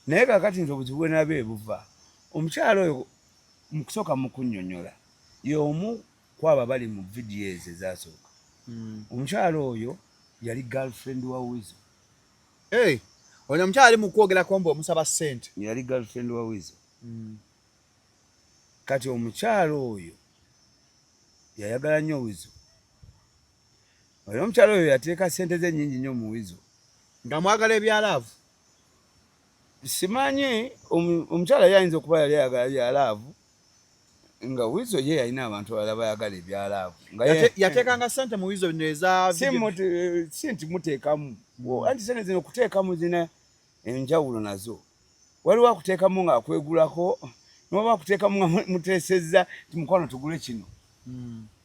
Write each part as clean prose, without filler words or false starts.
naye kakati nti obuzibu bwe nabe buva omukyalo oyo mukusooka mu kunnyonnyola y'omu kwaba bali mu vidiyo ezo ezasooka omukyalo oyo yali girlfriend wa Wizo. Ono omukyalo ali mu kwogerako mbu omusaba ssente. Yali girlfriend wa Wizo. Kati omukyalo oyo yayagala nnyo Wizo. Oyo omukyalo oyo yateeka ssente ze nnyingi nnyo mu Wizo. Nga mwagala ebyalaavu. Simanyi omukyala yayinza okuba yali ayagala byalaavu nga Wizo ye yalina abantu abalala bayagala ebyalaavu. Yateekanga ssente mu Wizo bino eza si nti muteekamu. Anti ssente zino okuteekamu zina enjawulo nazo. Waliwo akuteekamu ng'akwegulako n'oba akuteekamu nga muteesezza nti mukwano tugule kino.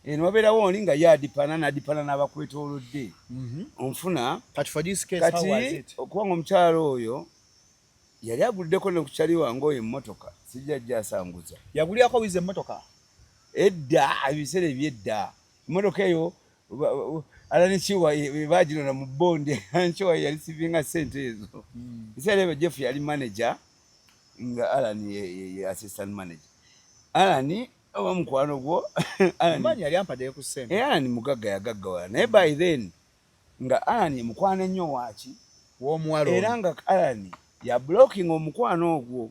Nobeerawo oli nga yadipana n'adipana n'abakwetoolodde. Onfuna kati okubanga omukyalo oyo yali aguliddeko ne ku kyali wange oyo emmotoka sijja ajja asanguza. Yagulirako Wizo emmotoka? Edda ebiseera ebyedda emmotoka eyo Alani Chiwa bagirona mu bonde. Chiwa yali sivinga ssente ezo. Biseera ebyo Jeff yali manager nga Alani ye assistant manager. Alani oba mukwano gwo Alani yali ampadde ku ssente. Alani mugagga yagaggawala naye by then nga Alani mukwano ennyo waaki w'omuwala era nga Alani ya blocking omukwano ogwo.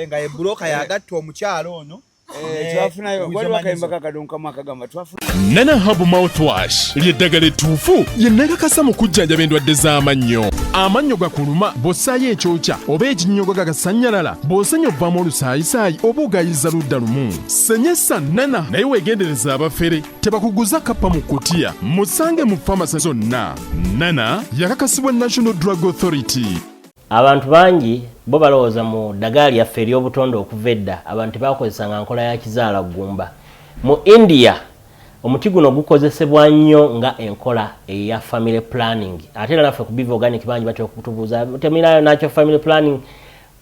Nga ye bloka yagatta omukyalo ono. Twafunayo waliwo akayimba kakadonkamu akagamba twafuna Nana Herbal Mouthwash ly'eddagala ettuufu lye nnagakasa mu kujjanjaba endwadde z'amannyo. Amannyo gakuluma bw'ossaayo ekyokya oba ekinnyogo gagasanyalala bw'osenya ovaamu olusaayisaayi oba ogayiza ludda lumu. Senyesa Nana naye weegendereza abafere tebakuguza kappa mu kkutiya musange mu famasi zonna. Nana yakakasibwa National Drug Authority. Abantu bangi bo balowooza mu ddagala lyaffe ery'obutonde okuva edda abantu bakozesanga nkola ya kizaala ggumba. Mu India omuti guno gukozesebwa nnyo nga enkola eya family planning. Ate era naffe ku Biva Organic bangi batya okutubuuza temirayo nakyo family planning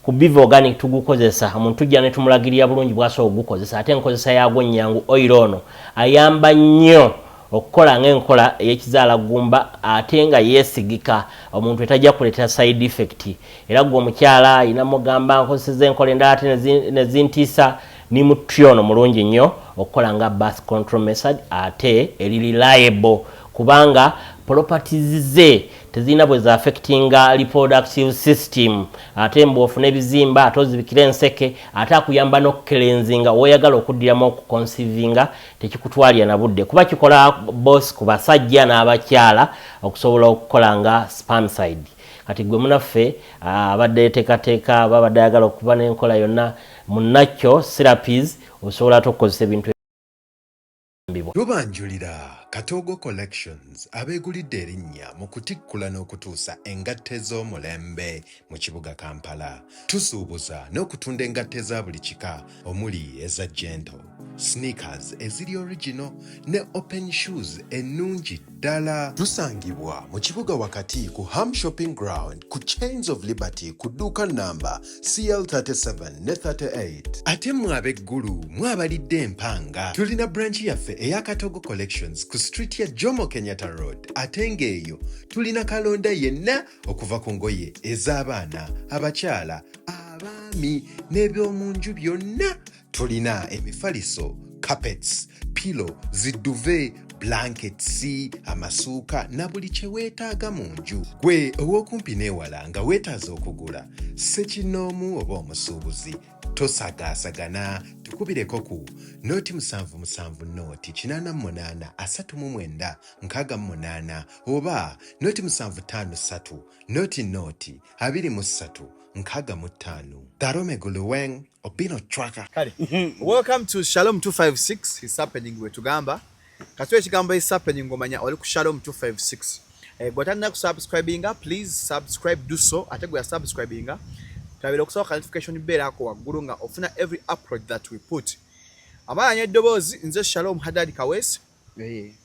ku Biva Organic tugukozesa. Omuntu tujja ne tumulagirira bulungi bw'asobola okugukozesa. Ate enkozesa yaagwo nnyangu oil ono ayamba nnyo okukola ng'enkola ey'ekizaala ggumba ate nga yeesigika omuntu etajja kuleetera side effect. Era gwe omukyala ayina mugamba nkozeseza enkola endala ate ne zintiisa ni mutyono mulungi nnyo okukola nga birth control method ate eri reliable kubanga properties ze tezina bwe za affectinga reproductive system ate mbofu n'ebizimba ate ozibikira enseke ate akuyamba n'okukelenzinga woyagala okuddiramu okuconcevinga tekikutwalya na budde kuba kikola boss ku basajja n'abakyala okusobola okukola nga spermicide. Kati gwe munaffe abadde yeteekateeka babadde ayagala okuba n'enkola yonna munakyo therapies osobola okukozesa ebintu Lubanjulira Katogo Collections abeegulidde erinnya mu kutikkula n'okutuusa engatte z'omulembe mu kibuga Kampala. Tusuubuza n'okutunda engatte za buli kika omuli eza gentle, sneakers eziri original ne open shoes ennungi ddala. Tusangibwa mu kibuga wakati ku Ham Shopping Ground ku Chains of Liberty ku dduuka namba CL37 ne 38. Ate mmwe ab'eggulu mwabalidde empanga tulina branch yaffe eya Katogo Collections ku street ya Jomo Kenyatta Road. Ate ng'eyo tulina kalonda yenna okuva ku ngoye ez'abaana, abakyala, abaami n'ebyomunju byonna. Tulina emifaliso, carpets, pillow, ziduve, blankets, amasuuka na buli kye weetaaga mu nju. Gwe ow'okumpi n'ewala nga weetaaza okugula ssekinnoomu oba omusuubuzi tosagaasagana tukubireko ku noti 77 noti 88 39 68 oba noti 753 noti 23 65. Darome Guluweng Obino Tracker. Welcome to Shalom 256. It's happening we tugamba. Katwe ekigambo is happening ngomanya oli ku Shalom 256. Bwatandika kusubscribinga, please subscribe, do so. Ate gwe subscribinga tabira okusoka notification bell ako waggulu nga ofuna every upload that we put. Amanya eddobozi nze Shalom Hadadi Kawesi.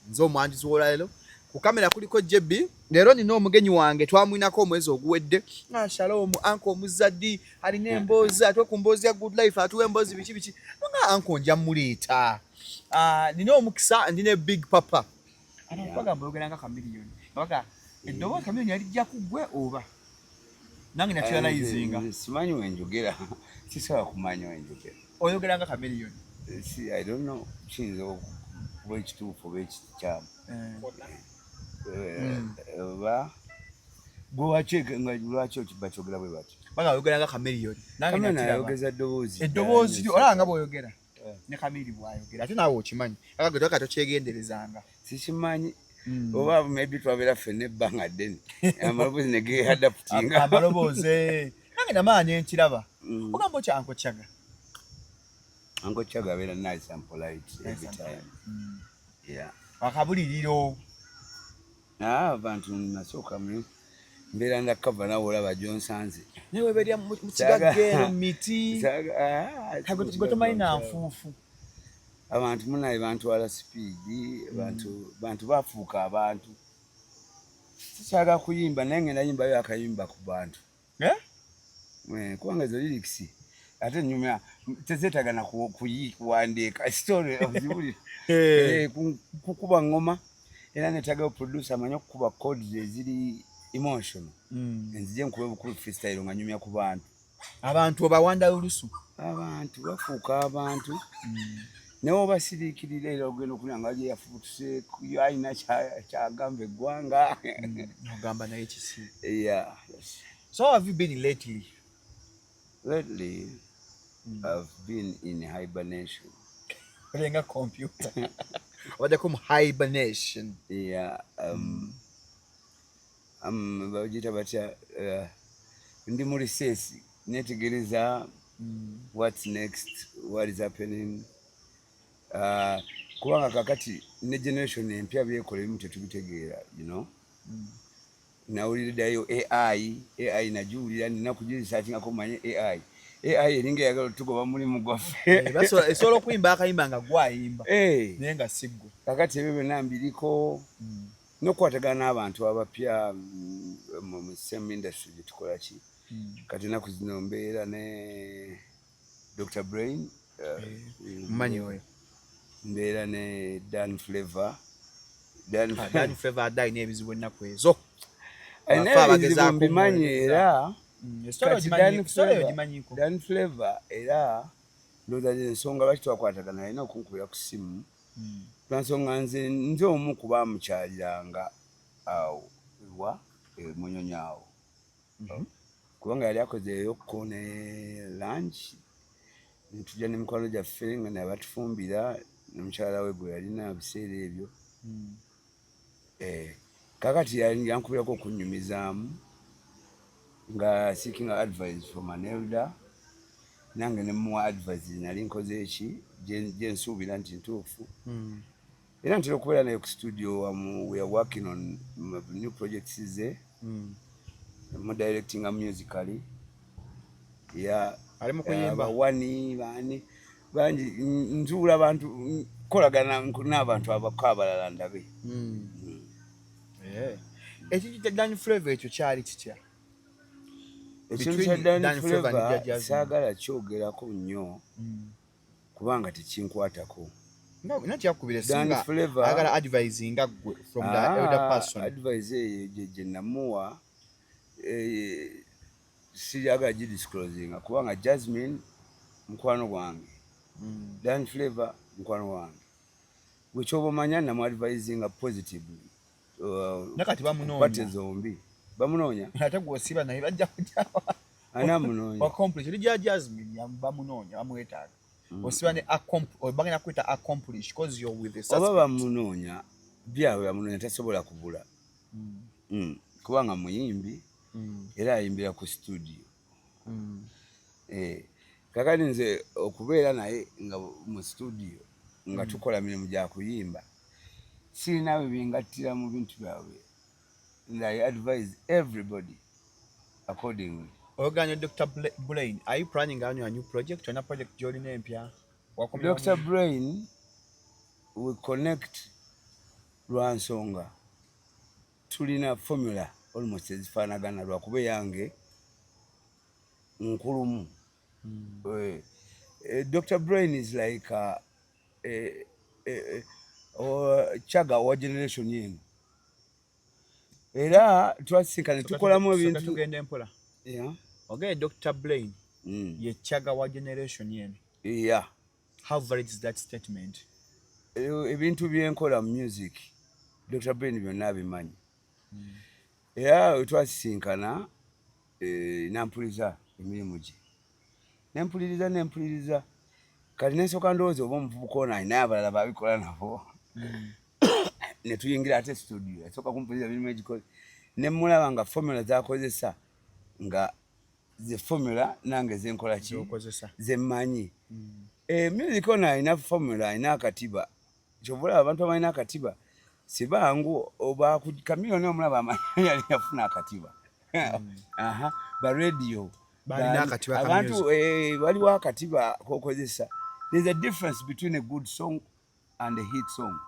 Nze omwandizi w'olwaleero. Ku kamera kuliko JB. Leero nina omugenyi wange twamwinako omwezi oguwedde. Shalom anko omuzaddi alina emboozi atwe ku mboozi ya Good Life atuwa emboozi biki nga anko nja muleeta. Nina omukisa ndine Big Papa. Bagamba oyogera nga kamiliyoni. Baga eddoboozi kamiliyoni yalijja ku ggwe oba nange naturalizinga simanyi wenjogera sisobola kumanya wenjogera oyogera nga chameleon I don't know kiyinza okuba ekituufu oba ekikyamu oba lwaki bakyogera bwe batyo baga oyogera nga chameleon nange nayogeza eddoboozi lyo olaba nga bw'oyogera ne kamiri bw'ayogera ate naawe okimanyi akagetoka tokyegenderezanga sikimanyi oba maybe twabeera ffenna ebbanga ddene amaloboozi ne geadaputinga amaloboozi nange namaanyi enkiraba ogamba okyanko kyaga Uncle Chaga very nice and polite every time. Yeah. Akabuliriro. Abantu nasoka mbera ndakava nawo olaba Johnsanze. Newe beria mu kigagero miti. Tagotomanyi na nfuufu. Abantu munaye bantu wala speed, bantu bafuuka abantu. Sichaga kuyimba nange nayimba yo akayimba ku bantu. Kubanga zo lyrics ate nyuma tezetagana kuwandiika story ozibuli kukuba ngoma era netaga producer amanya okukuba codes eziri emotional enzije nkuba bukulu freestyle nga nyumya ku bantu obawanda olusu abantu bafuuka abantu newo basirikirira era ogenda okulanga ali yafutuse ayina kyagamba eggwanga ogamba naye kisi yeah. So how have you been lately? I've been in hibernation. Playing a computer. What they call hibernation. Yeah. I'm ndi mu recess netegereza what's next, what is happening. Kubanga kakati ne generation empya byekola ebimu tetubitegeera, you know. Nawuliddayo AI najuwulira nina kugiresearchinga ko manye AI eringa yagala tugoba mulimu gwaffe esobola okuyimba akayimba nga gwayimba naye nga siggwe kakati ebyo byonna mbiriko n'okukwatagana n'abantu abapya mu same industry gye tukola ki kati ennaku zino mbeera ne Dr. Brain mmanyi oyo mbeera ne Dan Flavor addayi n'ebizibu ennaku ezo mbimanyi era Dan Flavor era ndowooza ensonga lwaki twakwatagana alina okunkubira ku ssimu lwansonga nze omu ku baamukyaliranga awo ewa Munyonyi awo kubanga yali akozeeyokko ne lunch netujja ne mikwano gyaffe nga naye batufumbira nomukyala we gwe yalina biseera ebyo kakati yankubirako okunyumizaamu nga seeking advice from an elder nange ne muwa advice nali nkoze eki gye nsuubira nti ntuufu era ntera okubeera naye ku studio we are working on new projects ze mu directing musically ali mu kuyimba wani bangi nzuula abantu kolagana n'abantu abako abalala ndabe ekyo Dan Flavor ekyo kyali kitya ekintu kya Dan Flavor saagala kyogerako nnyo kubanga tekinkwatako nakyakubira esinga agala advice nga gwe from the elder person advice eyo gye namuwa siyagala gidisclosinga kubanga Jasmine mukwano gwange Dan Flavor mukwano wange wekyoba omanya namu advisinga positively nakati bamunoonya zombi bamunoonya ate gwosiba naye bajja kujawa anamunoonya accomplish lija Jasmine bamunoonya bamwetaaga osiba ne bagenda kweta accomplish because you're with the suspect oba bamunoonya byabwe bamunoonya tasobola kubula kubanga muyimbi era ayimbira ku studio kakati nze okubeera naye nga mu studio nga tukola mirimu gya kuyimba sirina bwe bingattira mu bintu byabwe and I advise everybody accordingly. Oganya Dr. Brain, are you planning on your new project? On a project Jolly Nempia? Dr. Brain will connect Lwansonga. Tulina formula almost ezifaanagana lwakuba yange nkulumu. Dr. Brain is like Chaga wa generation yenu. Era twasinkana tukolamu ebintu tugende mpola Yeah. Okay, Dr. Brain. Ye chaga wa generation yen. Yeah. How valid is that statement? Ebintu byenkola mu music Dr. Brain byonna abimanyi. Era twasisinkana nampuliza emirimu gye. Nempuliriza kati nensooka ndowooza oba omuvubuka ono alina abalala babikola nabo. Ne tuyingira ate studio yasooka kumpuliriza emirimu egikoze ne mulaba nga formula z'akozesa nga ze formula nange zenkola ki zemmanyi. Music ono alina formula, alina akatiba. Kyovula abantu abalina akatiba si bangu oba ku kamiliyoni omulaba amanyi yali yafuna akatiba. Ba radio balina akatiba ka abantu waliwo akatiba kokozesa. There's a difference between a good song and a hit song.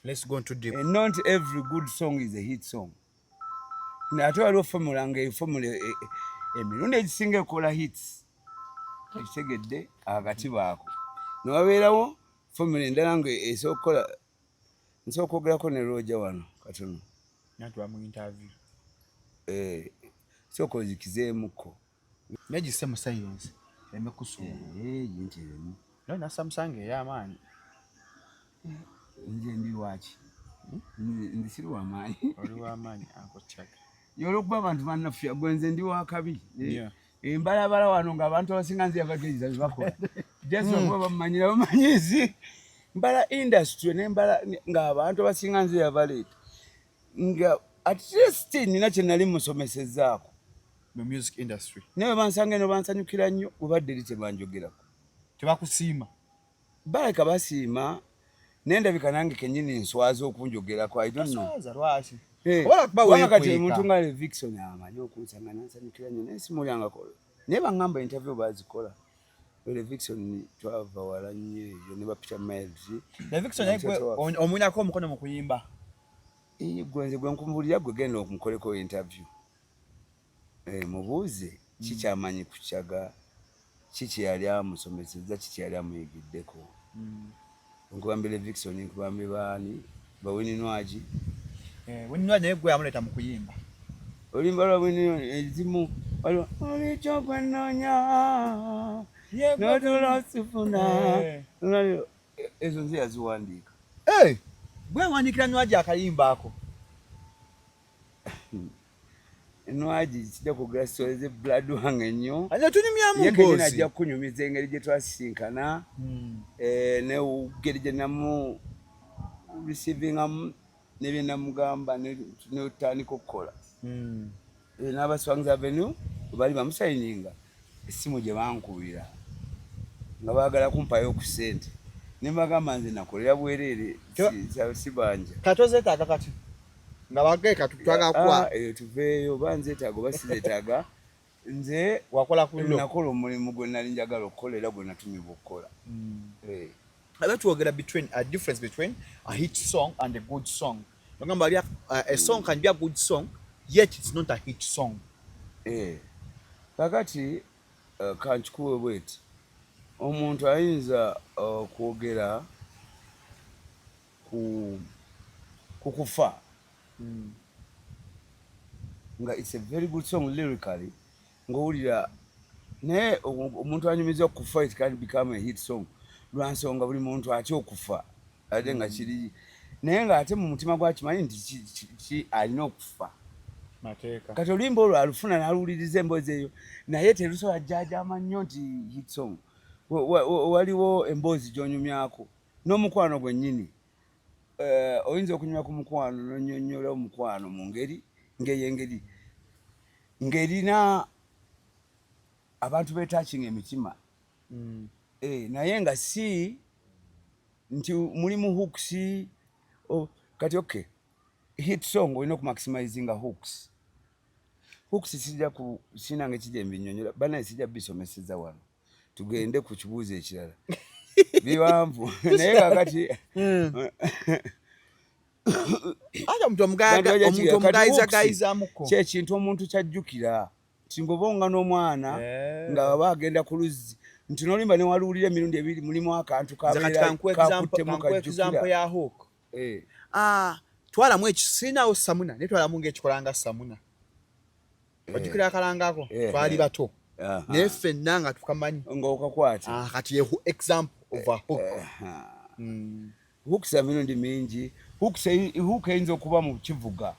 Let's go into deep. And not every good song is a hit song. Ate waliwo formula nga formula emirundi egisinga ekola hits ekitegedde akatiba ako newabeerawo formula endala nga esookola nsobola okwogerako ne Roger wano katono natwa mu interview sooka ozikizeemuko negise mu silence emekusuula gintiremu nona Samsung ey'amaanyi nje ndi waki ndi siri w'amaanyi oli w'amaanyi akochaka yolwokuba abantu bannaffe gwenze ndi wakabi embalabala wano ng'abantu abasinga nze yabagiriza bebakola just okuba bamumanyira bamanyizi mbala industry nembala ng'abantu abasinga nze yabaleeta nga at least nina kye nali musomesezaako mu music industry naye bansanga eno bansanyukira nnyo bwebadde eri tebanjogerako tebakusiima baleka basiima nendabika nange kennyini nswaza okunjogerako I don't know lwaki kati omuntu nga Levikson amanyi okunsanga nansanyukira nnyo naye simulyangako naye baŋŋamba interview bazikola Levikson twava wala nnyo eyo ne bapita miles Levikson omunyako omukono mu kuyimba gwenze gwe nkumbulira gwe genda okumukoleko interview mubuuze kikyamanyi ku kyaga kiki yali amusomeseza kiki yali amuyigiddeko nkubambe Levikson nkubambe baani bawininwaji wininwaji naye gwe amuleeta mu kuyimba olimba lwa wininwaji ezimu waliwo olikyo gwe nnoonya n'otulosifuna ezo nze yaziwandiika gwe wandiikira nwaji akayimba ako enwaji kijja kugula sitole ze blood wange nnyo tunyumyamu ngeri najja kukunyumiza engeri gye twasisinkana n'engeri gye namu receivingamu nebye namugamba netutandika okukola n'abaswangs avenue bali bamusayininga essimu gye bankubira nga baagala kumpayo ku ssente ne mbagamba nze nakolera bwereere sibanja katozeetaaga kati nga bageeka tutwagakuwa eyo tuveeyo oba nzeetaaga oba sizeetaaga nze nakola omulimu gwe nali njagala okukola era gwe natumibwa okukola. Twogera a difference between a hit song and a good song. A song can be a good song, yet it's not a hit song. Kakati kankikuwe bweti omuntu ayinza kwogera ku kufa nga it's a very good song lyrically ng'owulira naye omuntu anyumiza okufa it can become a hit song lwansonga buli muntu atya okufa ate nga kiri naye ng'ate mu mutima gwakimanyi nti alina okufa kati oluyimba olwo alufuna n'aluwuliriza emboozi eyo naye terusobola jjajama nnyo nti hit song waliwo emboozi gy'onyumyako n'omukwano gwennyini oyinza okunyuma ku mukwano n'onnyonnyola omukwano mu ngeri ng'eyengeri ng'erina abantu beetachinga emitima naye nga si nti mulimu hooks kati okay hit song olina okumaximizinga hooks sinange kijja mbinnyonnyola banaye sijja bisomeseza wano tugende ku kibuuzo ekirala biwanvu naye kakati omuntu omugayizagayizamuko kyekintu omuntu kyajjukira nti ng'oba n'omwana nga baba agenda ku luzzi nti n'olimba ne waluwulira emirundi ebiri mulimu akantu kakuttemu kajjukira. Twalamu ekisinawo samuna naye twalamu ng'ekikolanga samuna ojjukira akalangako twali bato naye ffenna nga tukamanyi ng'okakwata kati ye example of a hook. hooks emirundi mingi hook eyinza okuba mu kivuga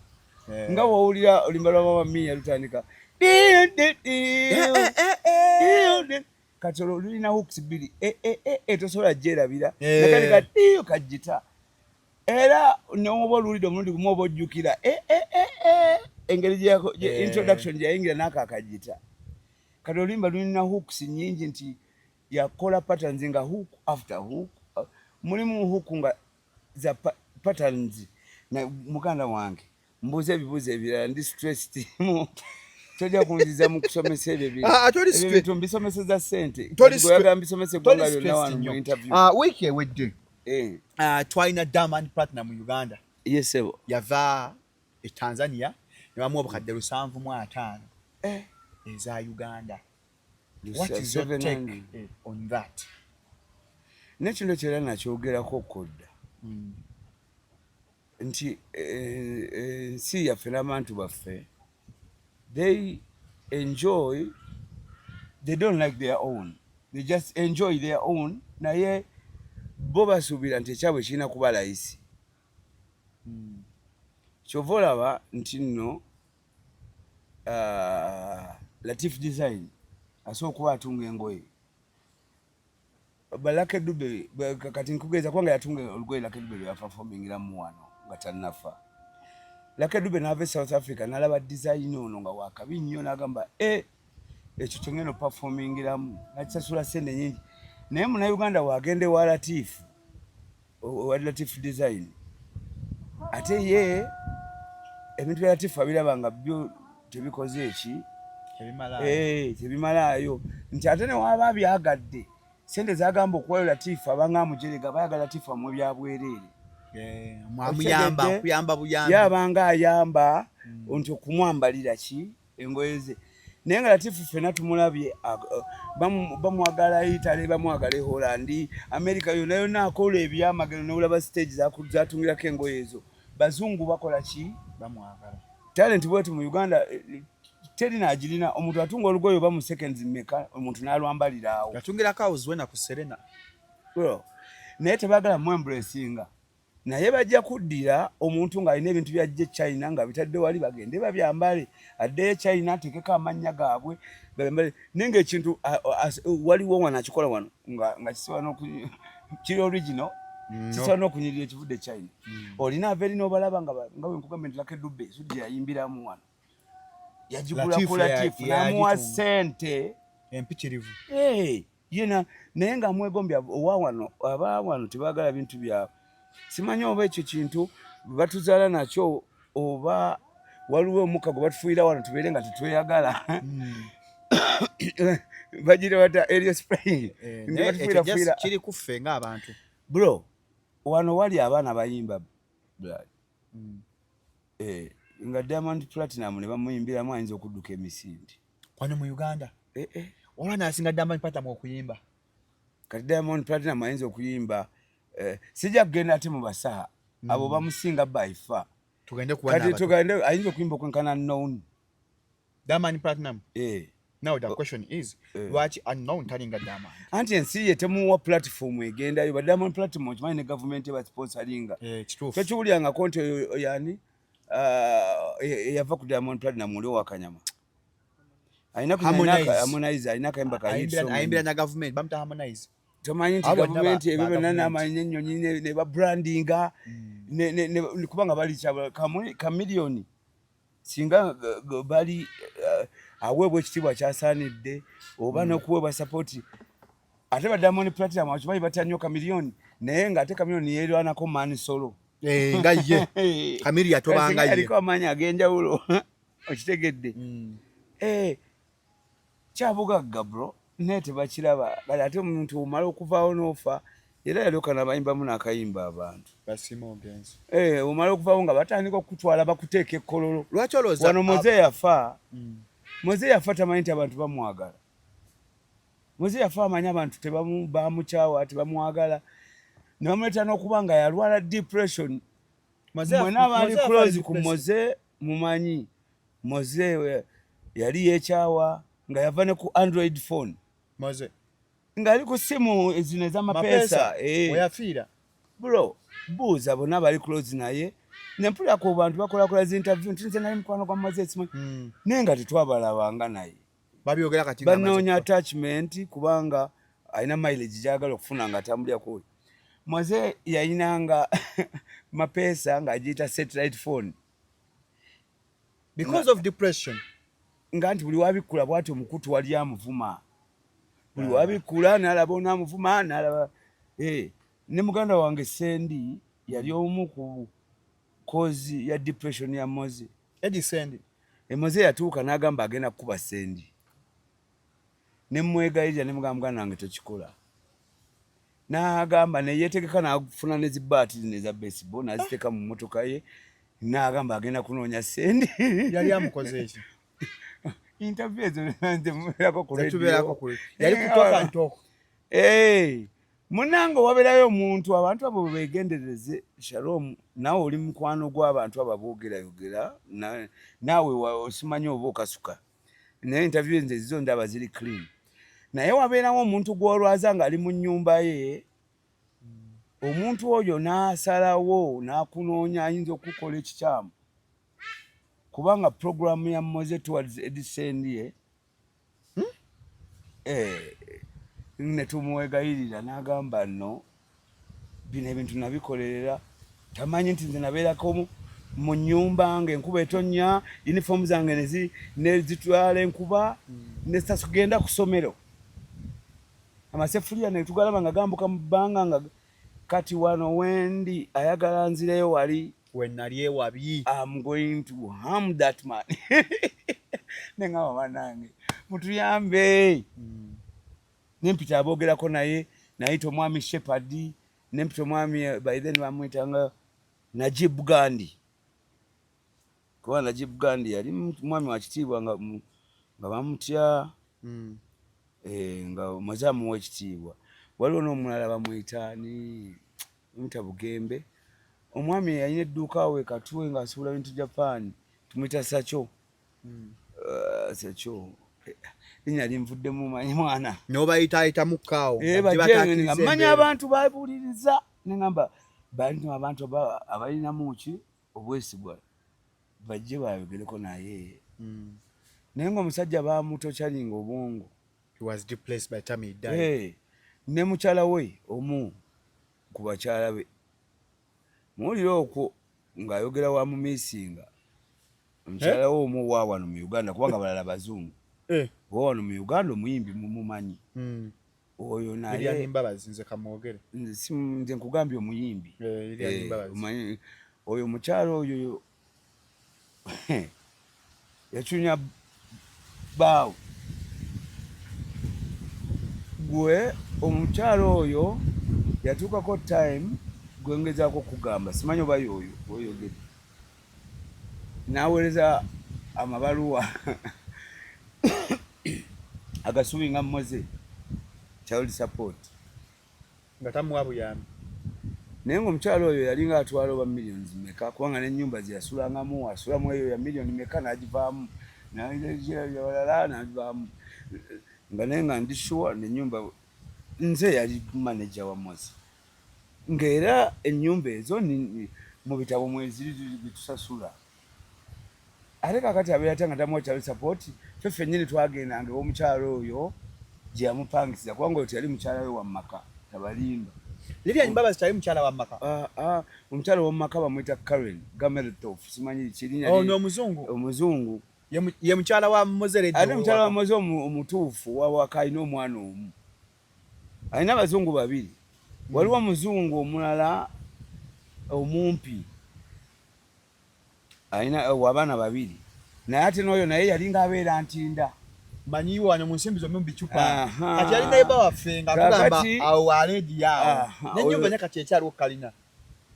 nga wawulira olumba lwa mama Mia lutandika kati olwo lulina hooks bbiri tosobola gyerabira nakali katiyo kajjita era noba oluwulidde omulundi gumu oba ojjukira engeri introduction gyeyayingira n'ako akajjita kati oluyimba lulina hooks nyingi nti yakola patterns nga hook after hook mulimu hook nga za patterns na muganda wange mbuuza ebibuuzo ebirala ndi stressed tojja kunziza mu kusomesa ebintu mbisomeseza ssente oyagala mbisomese eggwanga lyonna wano mu interview wiiki ewedde twalina Diamond Platinum mu Uganda yesebo yava e Tanzania ne bamuwa obukadde 750 eza Uganda. What is your take on that? Nekino kyera nakyogerako kodda nti ensi yaffe n'abantu baffe they don't like their own, they just enjoy their own, naye bo basuubira nti ekyabwe kirina kuba layisi. Kyova olaba nti nno Latif Design asobola okuba atunga engoye Lucky Dube kati nkugeza kwanga yatunga olugoye Lucky Dube lyaperformingiramu wano nga tannafa. Lucky Dube n'ava South Africa n'alaba design ono nga wakabi nnyo n'agamba ekyo kyongeno performingiramu nakisasula ssente nyingi naye Munnayuganda wagende wa Latif Design ate ye ebintu bya Latif abiraba nga byo tebikoze eki tebimalaayo nti ate ne waba byagadde sente zagamba okuwayo Latif abanga amujerega bayagala Latif amwe byabwereere kuyamba buyambi yabanga ayamba nti okumwambalira ki engoye ze naye nga Latif ffenna tumulabye bamwagala Italy bamwagala Holland America yonna akola ebyamagero n'olaba stage zatungirako engoye ezo bazungu bakola ki bamwagala talent bwetu mu Uganda terina agirina omuntu atunga olugoye oba mu seconds mmeka omuntu n'alwambalira awo yatungira kaws wena ku Serena naye tebagala mu embracinga naye bajja kuddira omuntu ng'alina ebintu byajje China nga bitadde wali bagende babyambale addeyo China atekeko amannya gaabwe naye ng'ekintu waliwo wano akikola wano nga kisobola kiri original kisobola n'okunyirira ekivudde China olina aveeri n'obalaba nga bwe nkugamba nti Lucky Dube sudi yayimbiiramu wano yagigula ku Latif n'amuwa ssente empitirivu yena naye nga amwegombya aba wano tebaagala bintu byabwe. Simanyi oba ekyo kintu batuzaala nakyo oba waliwo omukka gwe batufuuyira wano tubeere nga tetweyagala bagire bata Elio Spray kiri kuffe ng'abantu bro wano wali abaana bayimba nga Diamond Platinum ne bamuyimbiramu ayinza okudduka emisindi wano mu Uganda olwana asinga Diamond Platinum okuyimba kati Diamond Platinum ayinza okuyimba sijja kugenda ate mu basaha abo bamusinga by far tugende ayinza okuyimba okwenkana unknown Diamond Platinum now the question is lwaki unknown talinga Diamond anti ensi ye temuwa platform egendayo ba Diamond Platinum okimanyi ne government eba sponsoringa tekiwulyangako nti yani yava ku Diamond Platinum oli wakanyama Harmonize alina kayimba ayimbira na government bamuta Harmonize tomanyi nti government ebyo n'amanyi ennyonyi ne babrandinga kubanga bali kamiliyoni singa bali aweebwa ekitiibwa kyasaanidde oba n'okuweebwa sapoti ate ba Diamond Platinum akimanyi batannyo kamiliyoni naye ng'ate kamiliyoni yeerwanako Mani Solo nga ye kamiri yatobanga ye aliko amaanyi ag'enjawulo okitegedde kyabugagga bro naye tebakiraba kale ate omuntu omala okuvaawo n'ofa era yalyoka nabayimbamu n'akayimba abantu basima ogenzi omala okuvaawo nga batandika okutwala bakuteeka ekkololo lwaki olowooza wano Moze yafa Moze yafa tamanyi nti abantu bamwagala Moze yafa amanyi abantu bamukyawa tebamwagala ne bamuleeta n'okuba nga yalwala depression mwena abali close ku Moze mumanyi Moze yali yechawa nga yava ne ku Android phone Moze nga ali ku simu ezino ez'amapesa oyafiira bro buuza bonna bali close naye nempula ku bantu bakola zi interview ntinze naye mukwano kwa Moze simu naye nga tetwabalabanga naye babyogera kati banoonya attachment kubanga alina mileage gyagala okufuna nga atambulira ku Moze yayinanga mapesa ng'agiyita satellite phone because of depression nga nti buli wabikula bwati omukutu wali amuvuma buli wabikula n'alaba onaamuvuma n'alaba ne muganda wange Sendi yali omu ku kozi ya depression ya Moze. Eddie Sendi Moze yatuuka n'agamba agenda kukuba Sendi ne mwegayirira ne mugamba nange tokikola n'agamba ne yeetegeka n'afuna ne zibaati eza baseball n'aziteeka mu mmotoka ye n'agamba agenda kunoonya Sendi yali amukoze eki interview ezo nzemubeerako ku radio yali kutoka ntoko munange wabeerayo omuntu abantu abo begendereze Shalom nawe oli mukwano gw'abantu abo boogerayogera naawe osimanyi oba okasuka naye interview nze zizo ndaba ziri clean naye wabeerawo omuntu gw'olwaza ng'ali mu nnyumba ye omuntu oyo n'asalawo n'akunoonya ayinza okukola ekikyamu kubanga program ya Moze towards Edison ye ne tumuwegayirira n'agamba no bino ebintu nabikolerera tamanyi nti nze nabeerako mu nnyumba ng'enkuba etonnya uniform zange nezitwala enkuba ne sitagenda ku ssomero amasefuliya ne tugalaba nga gambuka mu bbanga nga kati wano wendi ayagala nzireyo wali wenali ewabi I'm going to harm that man nengamba banange mutuyambe nempita aboogerako naye nayita omwami Shepherd nempita omwami by then bamwitanga Najib Gandhi kuba Najib Gandhi yali mwami wa kitiibwa nga bamutya nga Moze amuwa ekitiibwa waliwo n'omulala bamwitaani Bugembe omwami yalina edduuka we Katwe ng'asuula bintu Japan tumuyita Sacho Sacho linnya linvuddemu manyi mwana n'obayitaayita mukkaawo manya abantu babuliriza neŋŋamba balina abantu abalinamu ki obwesigwa bajje bayogereko naye naye ng'omusajja baamutokyalinga obwongo he was depressed by the time he died ne mukyala we omu ku bakyala be muwulire okwo ng'ayogera wa mumiisinga omukyala we omu wa wano mu Uganda kubanga balala bazungu wa wano mu Uganda omuyimbi mumumanyi oyo naye Mbabazi kamwogere nze nkugambye omuyimbi oyo mukyala oyo yacunya baawe gwe omukyala oyo yatuukako time gwengezaako kugamba simanyi oba yoyo oyogere n'aweereza amabaluwa agasuubinga Moze child support nga tamuwa buyambi naye ng'omukyala oyo yali nga atwala oba millions meka kubanga n'ennyumba ze yasulangamu asulamu eyo ya million meka n'agivaamu n'abalala n'agivaamu nga naye nga ndi sure n'ennyumba nze yali manager wa Moze ng'era ennyumba ezo mu bitabo mweziri bitusasula ate kakati abeera ate nga tamuwa child support ffe ffennyini twagendanga omukyala oyo gye yamupangisiza kubanga oyo teyali mukyala we wammaka tabalimba Lilian Mbabazi tali mukyala wa maka omukyala w'omumaka bamwita Karen Gameltof simanyi kirinya omuzungu ye mukyala wa Moze ate mukyala wa Moze omutuufu wawaka alina omwana omu alina abazungu babiri waliwo omuzungu omulala omumpi alina abaana babiri naye ate n'oyo naye yalinga abeera ntinda manyi wano mu nsimbi zombi mu bicupa kati yali naiba waffe nga tugamba awo wa ledi yawo n'ennyumba nya kati ekyaliwo kalina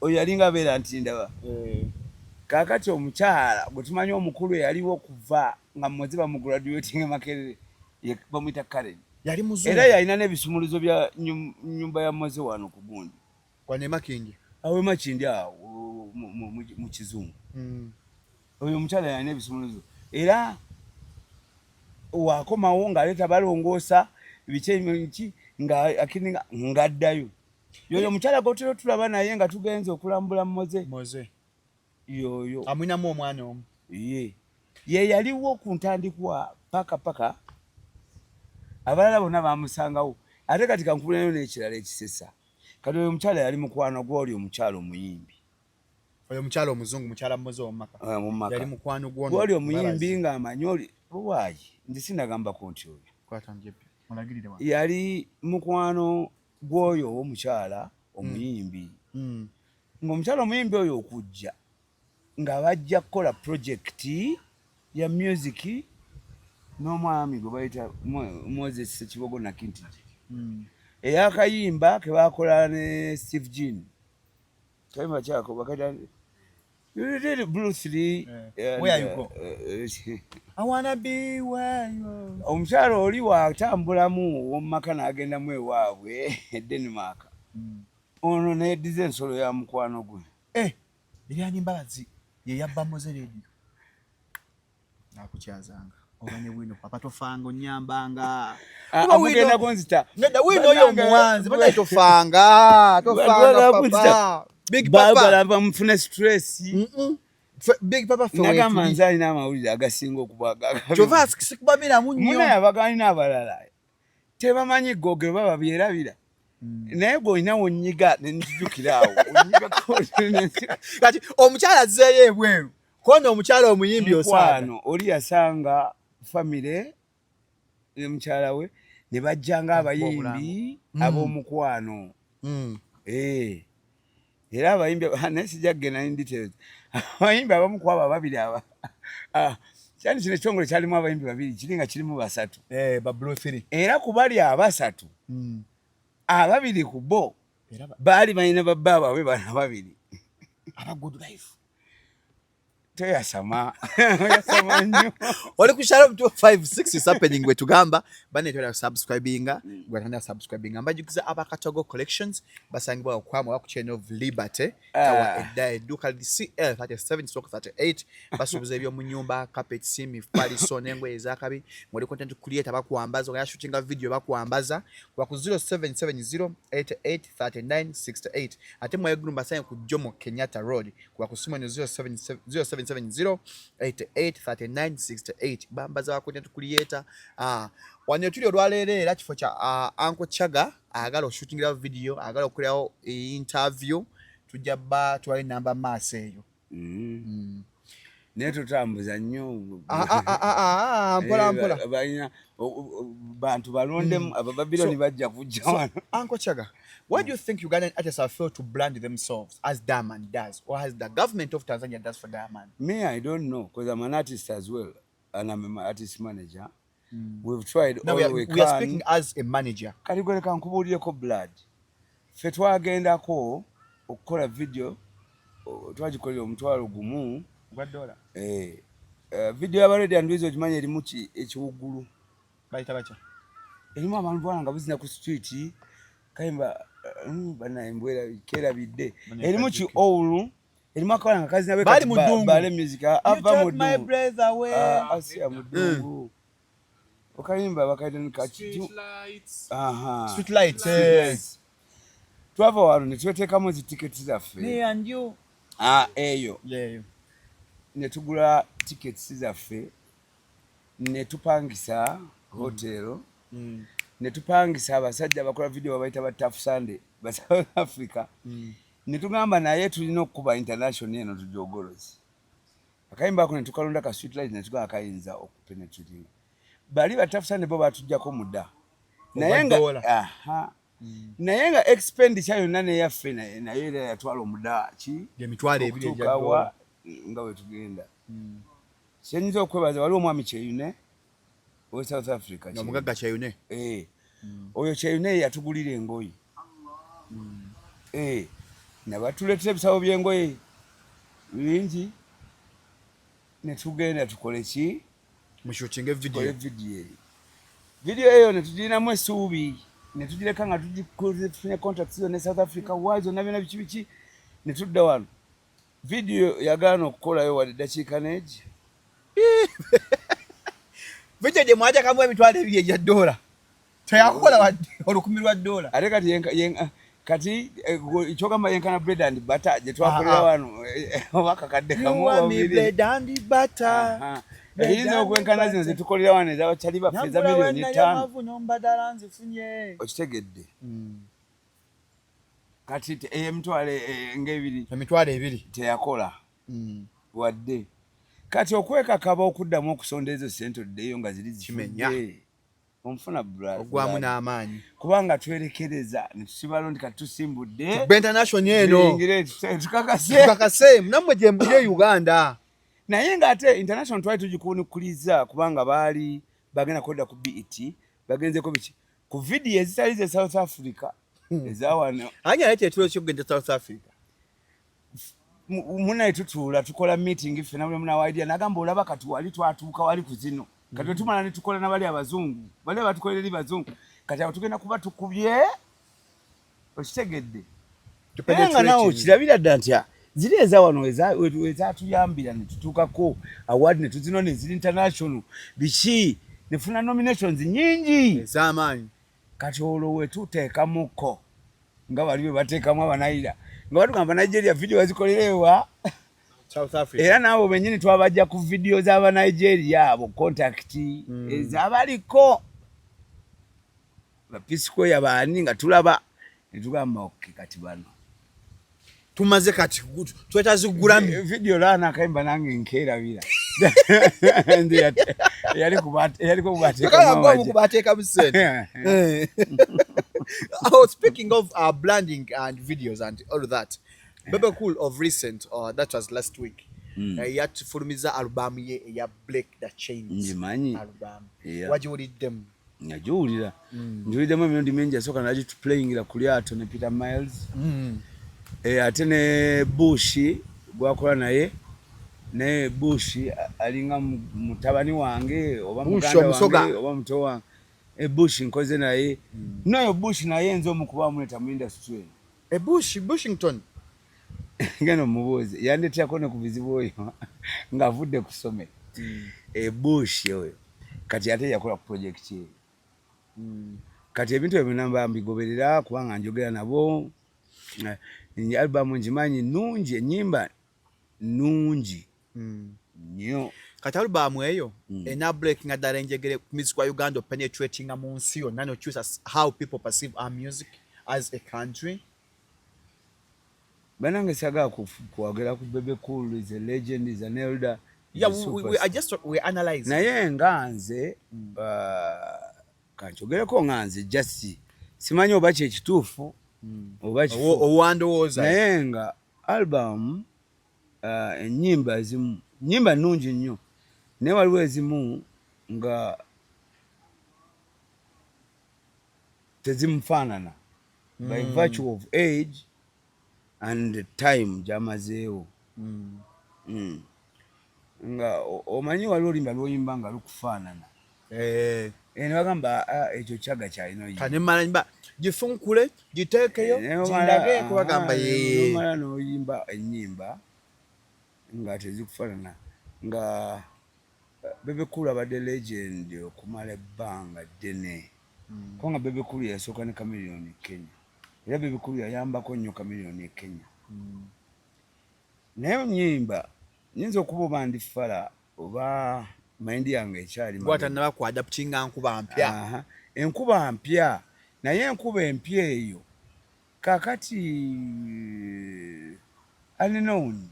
oyo yalinga abeera ntinda kaakati omukyala gwe tumanyi omukulu yaliwo okuva nga Moze bamugraduating Makerere bamwita Karen yali muzungu era yalina n'ebisumuluzo bya nnyumba ya Moze wano ku gundi wane Makindi awe Makindi awo mu kizungu oyo omukyala yalina ebisumuluzo era wakomawo ng'aleeta balongoosa biki akini ng'addayo. Yoyo mukyala gw'otera tulaba naye nga tugenze okulambula Moze. Yoyo. Amwinamu omwana omu. Ye yaliwo ku ntandikwa paka. Abalala bonna bamusangawo. Ate kati kankubuleyo n'ekirala ekisesa. Kati oyo omukyala yali mukwano gw'oli omukyala omuyimbi. Oyo omukyala omuzungu, mukyala Moze omumaka. Yali mukwano gw'oli omuyimbi ng'amanyi oli buwaayi. Nze sinagambako nti oyo. Yali mukwano gw'oyo omukyala omuyimbi. Ng'omukyala omuyimbi oyo okujja nga bajja kukola projekiti ya music n'omwami gwe bayita Moses Sekibogo Nakintigi. Eyakayimba ke bakola ne Steve Jean. Kayimba kyako bakata Bruce Lee. Where you go? I wanna be where you are. Omukyala oli watambulamu w'omumaka n'agendamu ewaabwe Denmark. Ono n'eddiza ensolo ya mukwano gwe. Eriani Mbabazi ye yabba Moze radio. Nakukyazanga. Obane wino papa tofanga onyambanga. Amugenda konzita. Neda wino oyo muwanzi bana tofanga papa. Big papa balaba mfune stress. Big papa for nagamba nzali n'amawulire agasinga okubaga. Jova sikubamira munyo. Muna yabagani n'abalala. Tebamanyi gogero baba byerabira. Naye bw'olina wonnyiga ne ntujjukiraawo. Kati omukyala azzeeyo ebweru. Kono omukyala omuyimbi osaano oli yasanga famire ne mukyala we ne bajjanga abayimbi ab'omukwano. Era abayimbi nesijagenda in details. Abayimbi abamu ku abo ababiri aba. Kyali kino ekitongole kyalimu abayimbi babiri kiri nga kirimu basatu. Ba Blue 3. Era ku bali abasatu. Ababiri ku bo baali balina babba baabwe bana babiri. Aba good life. Toyasama nnyo. Oli ku Shalom 256 is happening we tugamba banetera subscribinga gwatanda subscribinga mbajukiza abakatogo collections basangibwa okwama ku channel of Liberty tawa eddaye duka CL 37/38 basubuza ebyo mu nyumba carpet simi paliso n'engoye ezakabi muri content creator bakuambaza nga shootinga video bakuambaza kwa ku 0770883968 ate mwe group basanye ku Jomo Kenyatta Road kwa ku simu 0770883968 bambaza content creator wano tuli olwaleero era kifo kya Uncle Chaga agala shootingira video agala okulyawo interview tujja ba twali namba mass eyo ne tutambuza nnyo mpola balina bantu balondemu abababiloni bajja kujja wano. Uncle Chaga, why do you think Ugandan artists have failed to brand themselves as Diamond does, or as the government of Tanzania does for Diamond? Me, I don't know, because I'm an artist as well, and I'm an artist manager. We've tried all we can. We are speaking as a manager. Kali gwe kankubuulireko blood. Ffe twagendako okukola video, twagikolera omutwalo gumu. $1. Video y'abaledi anduizo okimanyi erimu ekiwuggulu. Bayita bacha. Erimu abantu bwana nga buzina ku street. Kayimba bana embwera kerabidde. Erimu ki oulu. Erimu akola nga kazi nawe bali mudungu. Bale music ava mudungu. My breath away. Asia mudungu. Okayimba bakaita nkachi. Street lights. Street lights. Twava wano ne tweteekamu tickets zaffe. Me and you. Eyo. Yeah. Ne tugula tickets zaffe. Ne tupangisa hotel. Ne tupangisa abasajja abakola video babayita ba Tough Sunday ba South Africa. Ne tugamba naye tulina okuba international eno tujogolozi. Akayimba ko ne tukalonda ka street light ne tugaa kayinza okupenetrating. Bali ba Tough Sunday bo batujjako mudda. Naye nga naye nga expenditure yonna ne yaffe naye era yatwala omudda ki emitwalo ebiri ejja nga we tugenda. Kyenyiza okwebaza waliwo omwami Kyeyune owe South Africa. Omugagga Kyeyune. Oyo Kyeyune yatugulira engoye. Nabatuleetera ebisabo by'engoye bingi ne tugenda tukole ki mushutinge video. Video eyo ne tugirinamu essuubi ne tugireka nga tufunye contracts ne South Africa wazo na byonna biki ne tudda wano. Video yagaana okukolayo wadde dakiika neegi. Video gye mwaja kamu emitwalo 2 ejja $. Teyakola wadde $10,000. Ate kati kyogamba yenkana bread and butter gye twakolera wano oba kakadde kamu babiri. Bread and butter. Eyinza okwenkana zino zetukolera wano ez'abakyali baffe eza $5,000,000. Okitegedde. Kati emitwalo ng'ebiri. Emitwalo 2 teyakola wadde. Kati okwekakaba okuddamu okusonda ezo sente oddeyo nga ziri zifudde. Omufuna ogwamu n'amaanyi. Kubanga twerekereza ne tusibalondi kati tusimbudde. International eno. Tukakase. Nammwe gye mbulye Uganda. Naye ng'ate international twali tugikunukuliza kubanga baali bagenda kwedda ku BET bagenzeko biki ku video ezitali ze South Africa ezawano. Anya lete tulo kyogenda South Africa. Muna tutuula tukola meeting ife na muna wa idea nagamba olaba kati wali twatuuka wali kuzino kati tumala ne tukola na bali abazungu bali abatukolera bazungu kati abatugenda kuba tukubye okitegedde. Nga nawo kirabira dda ntya ziri ezawano ezatuyambira ne tutuukako award ne tuzino ne ziri international biki nefuna nominations nyingi ez'amaanyi. Kati olwo tuteekamuko nga bali bateekamu abanayira nga batugamba Nigeria video wazikolerewa South Africa. Era nabo benyini twabajja ku video z'aba Nigeria abo contact ezabaliko ba Pisco yabani nga tulaba netugamba okay kati bano tumaze kati twetazigula video lana akaimba nange nkerabira yali kubateka musene. Oh, speaking of branding and videos and all that, Bebe Cool of recent, that was last week, yatufulumiza album ye ya Break the Chains album. Wajiwuliddemu? Nagiwulira. Njiwuliddemu emirundi mingi asooka nagituplayingira ku lyato ne Peter Miles. Ate ne Bush gwakola naye ne Bush alinga mutabani wange oba muganda wange oba muto wange. Bush nkoze naye noyo Bush naye nzo mukuba muleta mu industry. Bushington ngeno mubuze yandetyako ne kuvizibu oyo ngavudde kusome. Bush oyo kati ate yakola ku project ye. Kati ebintu ebyo namba mbigoberera kubanga njogera nabo. Ni album njimanyi nungi enyimba nungi nyo. Kati album eyo ena breaking adala njegere music wa Uganda penetrating mu nsi yonna no choose how people perceive our music as a country. Banange saga kuwagera ku Bebe Cool is a legend, is an elder. Yeah, we analyze. Naye nganze kanchogereko nganze just simanyi oba kye kituufu oba kifu owandowooza naye nga album ennyimba ezimu nnyimba nnungi nnyo naye waliwo ezimu nga tezimufaanana by virtue of age and time gyamazeewo. Nga omanyi waliwo olimba lwoyimba nga lukufaanana ne bagamba ekyo kyaga kyalina oyimba kane mala nyimba gifunkule giteekeyo gindage kubagamba mala n'oyimba ennyimba nga tezikufaanana nga Bebe Cool abadde legend okumala ebbanga ddene ko nga Bebe Cool yasooka ne Chameleone Kenya era Bebe Cool yayambako nnyo Chameleone Kenya. Naye nnyimba nyinza okuba oba ndifala oba mind yange ekyali gwatannaba ku adaptinga nkuba mpya. Enkuba mpya naye enkuba empya eyo kakati unknown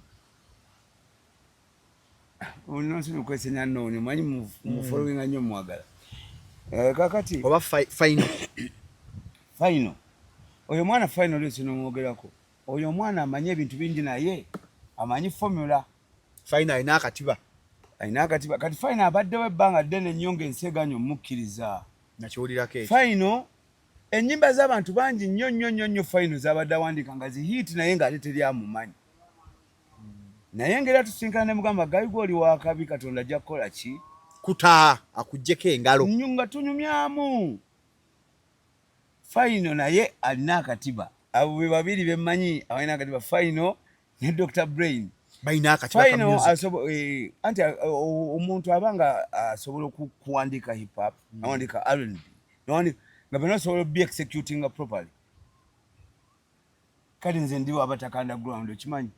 nonsi nukwesenya unknown manyi mu following nnyo mwagala kakati oba final oyo mwana final lesi nomwogerako oyo mwana amanyi ebintu bingi naye amanyi formula final ina akatiba kati final abaddewo ebbanga ddene nnyo ng'enseganyo mukkiriza nakiwulirako ekyo. Final ennyimba z'abantu bangi nnyo final z'abadde awandiika nga zihit naye ng'ate teri amumanyi. Naye ng'era tusinkana ne mugamba gayigo oli wakabi Katonda ajja kukola ki kutaa akuggyeko engalo nga tunyumyamu. Final naye alina akatiba abo be babiri bemmanyi abalina akatiba final ne Dr. Brain Bayina akati anti omuntu abanga asobola kuwandika hip hop awandika R&B nawandika nga bano asobola be executing properly kati nze ndiwo abataka underground okimanyi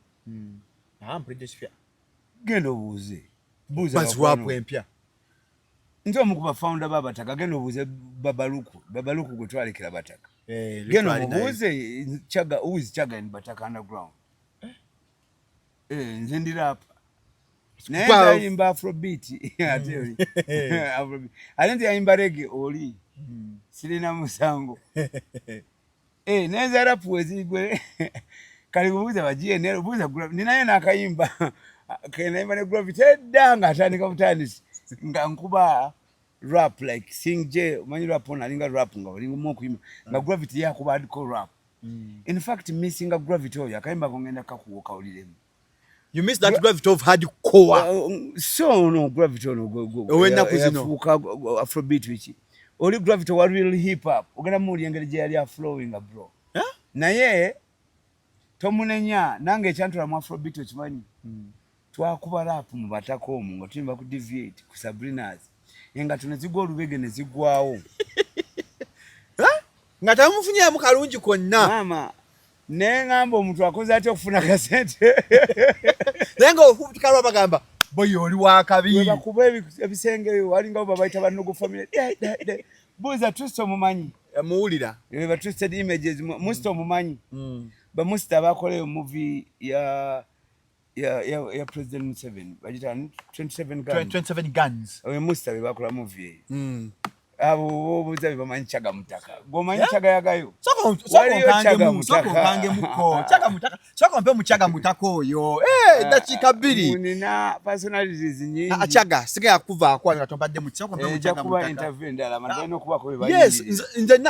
genda obuuze buzz rap empya nze omu ku bafounder b'abataka genda obuuze babaluku gwe twalekera bataka genda obuuze Chaga who is Chaga in Bataka underground nze ndi rap naye yayimba afrobeat ate ate nti yayimba reggae oli sirina musango neza rap wezigwe kali kubuuza bagiye ne buuza ninaye nakayimba kenayimba ne Gravity edanga atandika butandisi nga nkuba rap like Sing J manyi rap on alinga rap nga olinga mu okuyimba nga Gravity yakuba hardcore rap in fact missing a Gravity oyo akayimba kongenda kakuwoka oliremu. You miss that Gravity of hardcore. So no Gravity no go. When nakuzifuka Afrobeat which. Oli Gravity wa real hip hop. Ogenda muri engeri je yali flowing bro. Naye tomunenya nange ekyantula mu Afrobeat okimanyi. Twakuba rap mu Bataka omu ngo tuyimba ku Deviate ku Sabrinas. Yenga tunezigwa olubege ne zigwawo. Nga tamufunye mu kalungi konna. Mama nengamba omuntu akoze ate okufuna kasente nenga ofutikala bagamba boy oli wakabi bakuba ebisenge walinga oba baita banogo family buza tusto mumanyi muulira ba twisted images musto mumanyi ba musta bakole movie ya President Museveni bajita 27 guns oyo musta bakola movie abo buzabe bamanyi Chaga Mutaka gomanyi Chaga yagayo soko kange muko Chaga mpe mu Chaga Mutaka oyo dakika 2 nina personalities nyingi Chaga sike yakuva akwa ngatompadde mu soko mpe mu Chaga Mutaka interview ndala mandeno kuba ko bali yes nze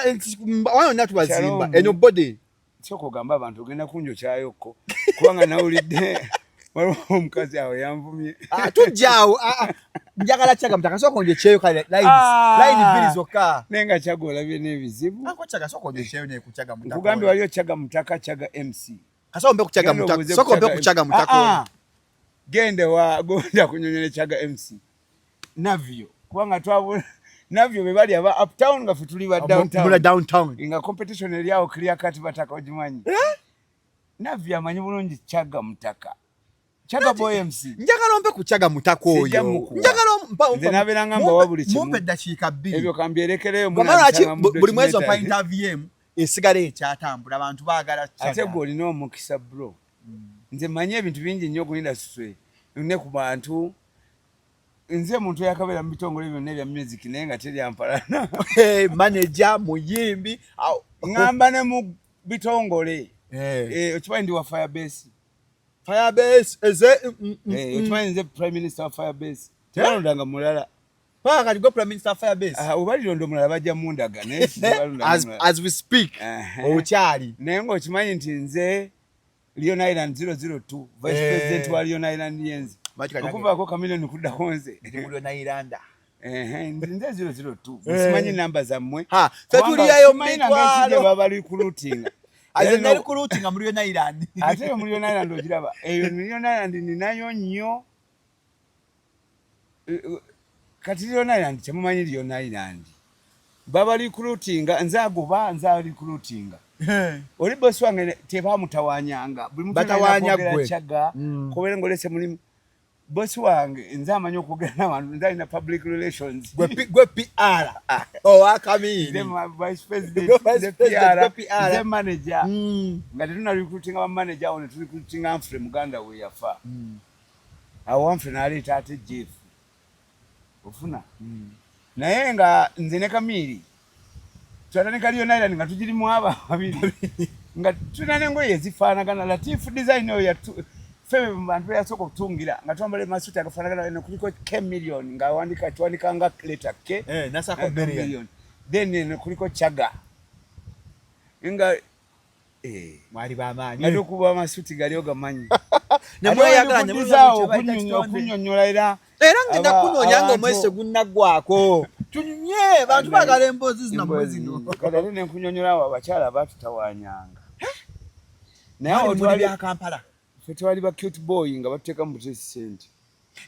wano natu bazimba anybody soko gamba abantu ogenda kunjo kyayoko kubanga nawulidde waliwo omukazi awo yanvumye tujjaawo njagala Chaga Mutaka soko nje cheyo kale line bili zokka nenga Chaga olabye n'ebizibu ako Chaga soko nje cheyo ne ku Chaga Mutaka kugambe waliyo Chaga Mutaka Chaga MC kaso mbe ku Chaga Mutaka soko mbe ku Chaga Mutaka gende wa gonda kunyonyole Chaga MC navyo kubanga twabona navyo bebali aba uptown nga fituli ba downtown inga competition eliao clear cut Bataka ojimanyi navyo amanyi bulungi Chaga Mutaka Chaga Boy MC njagala mpe ku Chaga Mutaka oyo njagala mpa nabera ngamba wabuli kimu mumpe dakika 2 ebyo kambyerekereyo buli mwezi wa interview esigale ekyatambula abantu baagala Chaga ate goli no mukisa bro nze manye ebintu bingi nnyo kulinda suswe ne ku bantu nze muntu yakabera mu bitongole byonna ebya music naye nga teri ampalana manager muyimbi ngamba ne mu bitongole okimanyi ndi wa Firebase eze okimanyi nze prime minister wa Firebase tebalondanga mulala kati gwe prime minister wa Firebase obalirondo mulala bajja mundaga naye as we speak okyali naye ng'okimanyi nti nze Leon Island 002 vice president wa Leon Island yenzi okuvaako kamilioni kuddako nze Leon Island nze 002 simanyi namba zammwe fetuliyayo mitwalo baba recruiting azena recruiting mu Leon Island ate mu Leon Island ogiraba eyo Leon Island ninayo nnyo kati Leon Island kyemumanyi Leon Island baba recruiting nza recruiting oli boss wange tebamutawanyanga buli muntu batawanya Chaga kobere ngolese mulimu boss wange nza amanyi okwogera n'abantu nza ina public relations gwe PR akamini the vice president the PR the manager nga tetuna recruiting aba manager on recruiting Amfre Muganda we yafa awo Amfre naleeta ate Jeff ofuna naye nga nze ne Kamili twatandika Leon Island nga tugirimu aba babiri nga tunane ngoye ezifaanagana Latif design oyo febe bantu yasoko kutungira nga twambale masuti agafaanagana ne kuliko K million nga twandika nga letter K nasako million then kuliko Chaga nga mwali bamanyi ngado kuba masuti gali ogamanyi namwe yagala okunyonyola era ngenda kunonyanga omwese gunnagwako tunye bantu bagala embozi zinamwe zino kale ne kunyonyola abakyala batutawanyanga naye otwali Kampala twali ba cute boy nga bateka mu sente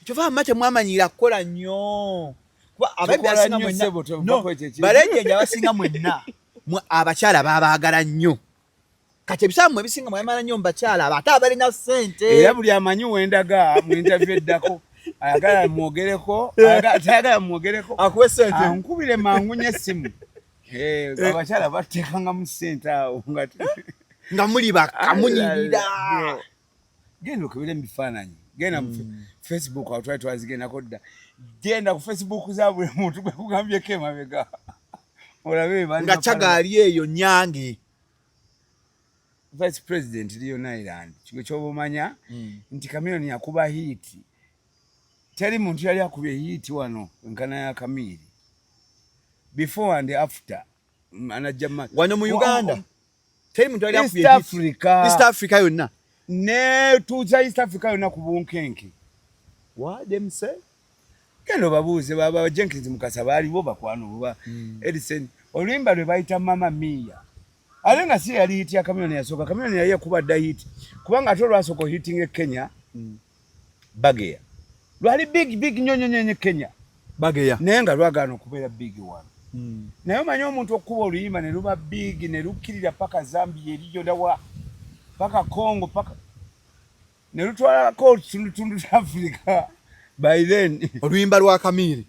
kyova mate mwamanyira kukola nnyo kuba ababi Tukola asinga nnyo mwenna ssebo, tova no kwekyo balenje abasinga mwenna abakyala babaagala nnyo kati ebisamu ebisinga mwamala nnyo mubakyala ate abalina ssente era buli amanyi wendaga mu interview eddako ayagala mwogereko tayagala mwogereko akuwe ssente ankubire mangu nnyo essimu abakyala bateekanga mu ssente awo nga muli bakamunyirira genda okebera ebifaananyi genda mu Facebook awo twali twazigendako dda genda ku Facebook za buli muntu gwe kugambyeko emabega olabe nga kyagaali eyo nyange Vice President Leon Island kigo kyobumanya nti Chameleone yakuba hiti teri muntu yali akubye hiti wano nkana ya Kamili before and after anajama wano mu Uganda teri muntu yali akubye East Africa yonna ne tuza East Africa yonna ku bunkenke what them say kendo babuuze baba Jenkins Mukasa bali bo bakwano boba Edison olwimba lwe bayita Mama Mia alenga si yali hiti ya Chameleone yasoka Chameleone yaye kuba da hiti kubanga atolwa asoko hitting e Kenya Bageya lwali big nyonyo Kenya Bageya nenga lwagano kubeera big one naye manyi omuntu okuba oluyimba ne luba big ne lukkirira paka Zambia eriyo dawa paka Congo paka ne lutwalako tundu ta Africa by then oluyimba lwa Kamili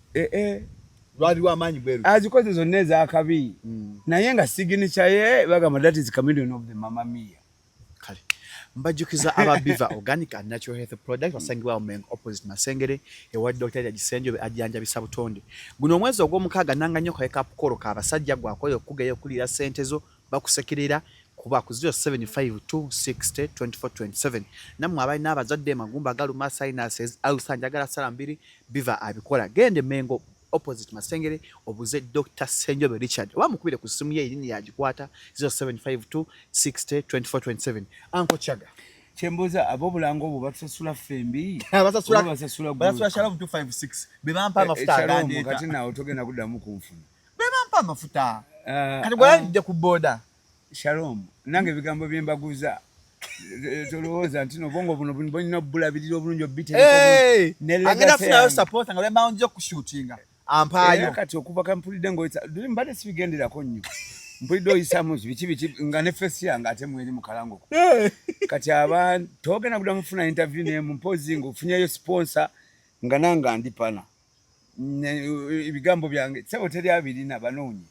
lwali lw'amaanyi bweru azikoze zonna ezakabi naye nga signature ye bagamba that is Chameleone of the Mama Mia kale mbajjukiza ababiva organic and natural health product basangibwa omengo opposite Masengere ewa Dr. Yajisenjo ajjanjabisa butonde guno omwezi ogw'omukaaga nanga nnyo kaweka kukoloka abasajja gwakoyo okugeyo kulira sente zo bakusekerera kuba ku 0752602427 namwe abalina abazadde magumba galuma sinuses alusanjagala sala mbiri biva abikola gende mengo opposite Masengere obuze Dr. Senjobe Richard wamukubire ku simu ye irini yagikwata 0752602427 Uncle Chaga chemboza abo bulango obo batusasula fembi basasula basasula Shalom 256 bebampa amafuta agandi kati nawo togenda kuddamu kunfuna bebampa amafuta kati gwalidde ku boda Shalom nange bigambo byembaguza tolowooza nti nobwongo buno bulina bulabirira obulungi obite angenda funayo support nga bemba njo kushootinga ampaayo kati okuva kampulidde ngoyisa mbadde sibigenderako nnyo mpulidde oyisamu biki nga ne fesi yange ate mweri mu kalango kati abantu togenda kudda mufuna interview nemu mpozi ng'ofunyeyo sponsor nga nanga ndipana ebigambo byange sebo teri abirina banoonyi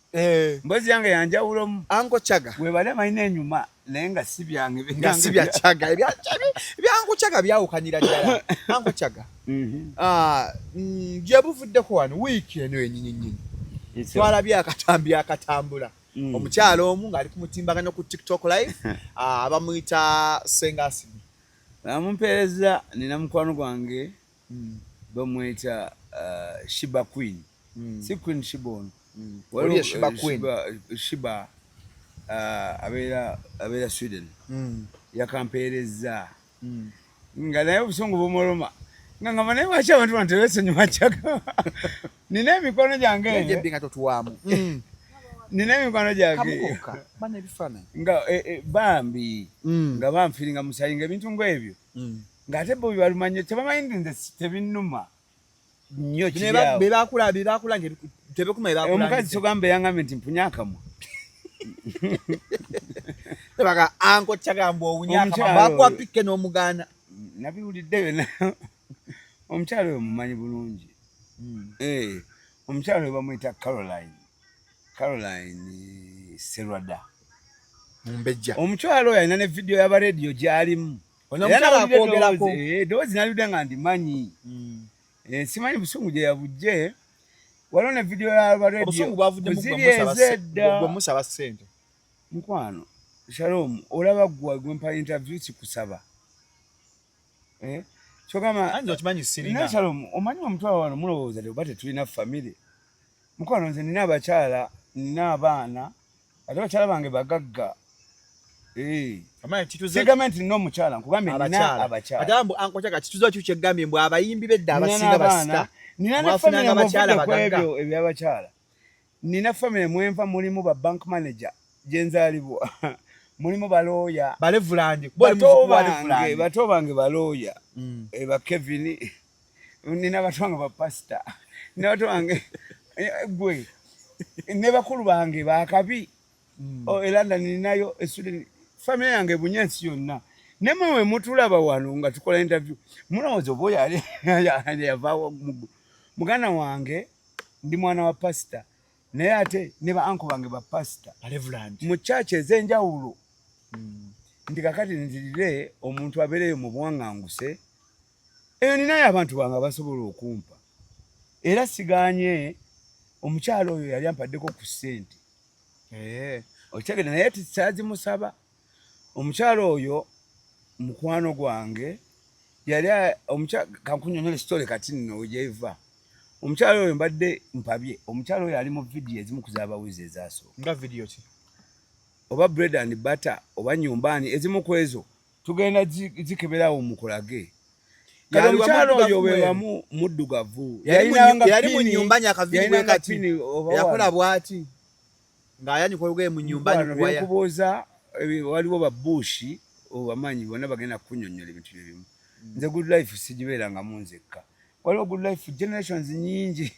mbozi yange yanjawulomu Uncle Chaga webale malina enyuma naye nga si byange nga si bya Chaga ebyangu Chaga byawukanira ddala Uncle Chaga gye buvuddeko wano wiiki eno ennyinyi twalabye akatambi akatambula omukyalo omu ng'ali ku mutimbagano ku TikTok live abamuyita Sengasini bamumpeereza nina mukwano gwange bamwita Shiba Queen si Queen Shiba ono waliwo Shiba Queen Shiba abeera Sweden yakampeereza nga naye obusungu bumuluma nga ngamba naye lwaki abantu bano tebesonyiwa Chaga nina emikono gyange nga totuwaamu nina emikono gyange nga bambi nga banfiringa musayi nga ebintu ng'ebyo ng'ate bo bibalumanye tebamanyi nti nze tebinnuma nnyo kiryawo bebakula tebekuma omukazi sogamba yaŋŋambye nti mpunyakamwa tebaka Uncle Chaga mbu owunyakamwa bakuwa pikke n'omugaana nabiwulidde byonna omukyalo oyo mumanyi bulungi omukyalo oyo bamuyita Caroline Serwada Mbejja omukyalo oyo alina ne vidiyo y'abarediyo gy'alimu doozi naludde nga ndimanyi simanyi busungu gye yabujje waliwo ne vidiyo y'abarediyo musaba ssente mukwano Shalom olaba gwempa interview kikusaba kyogamba nina Shalom omanyi omutwalo wano mulowooza te oba tetulina famire mukwano nze nina abakyala nina abaana ate bakyala bange bagagga sigamba nti nina omukyala nkugambye nina abakyala ate mbu Uncle Chaga kituzo kyo kyegambye mbu abayimbi bedda abasinga basita nina ne famire muvuddeko eby'abakyala nina famire mwenva mulimu ba bank manager gyenzaalibwa mulimu balooya Balevulandi bato bange balooya ba Kevin nina bato bange ba pastor nina bato bange gwe ne bakulu bange bakabi era ninayo esudi family yange bunyensi yonna nemwe mutulaba wano nga tukola interview mulowooza oboya yava mugana wange ndi mwana wa pastor naye ate ne ba uncle bange ba pastor Balevulandi mu church ezenjawulo ndi kakati nzirire omuntu abeereyo mu buwaŋŋanguse eyo ninayo abantu bange basobola okumpa era siganye omukyalo oyo yali ampaddeko ku ssente okitegedde naye tisaazimusaba omukyalo oyo mukwano gwange yali kankunyonyola story kati nno ojeva omukyalo oyo mbadde mpabye omukyalo oyo ali mu video ezimu kuzaabawizi ezasooka nga video ki oba bread and butter oba nyumbani ezimu kwezo tugenda zikeberawo mukolage kale omukyalo oyo webamu muddugavu yali mu nyumba nyakavidiyo kati yakola bwati ng'ayanyuka olugoye mu nyumba nikubuuza waliwo babushi obamanyi bonna bagenda kunyonyola ebintu ebimu nze good life sigibeerangamu nzekka waliwo good life generations nyingi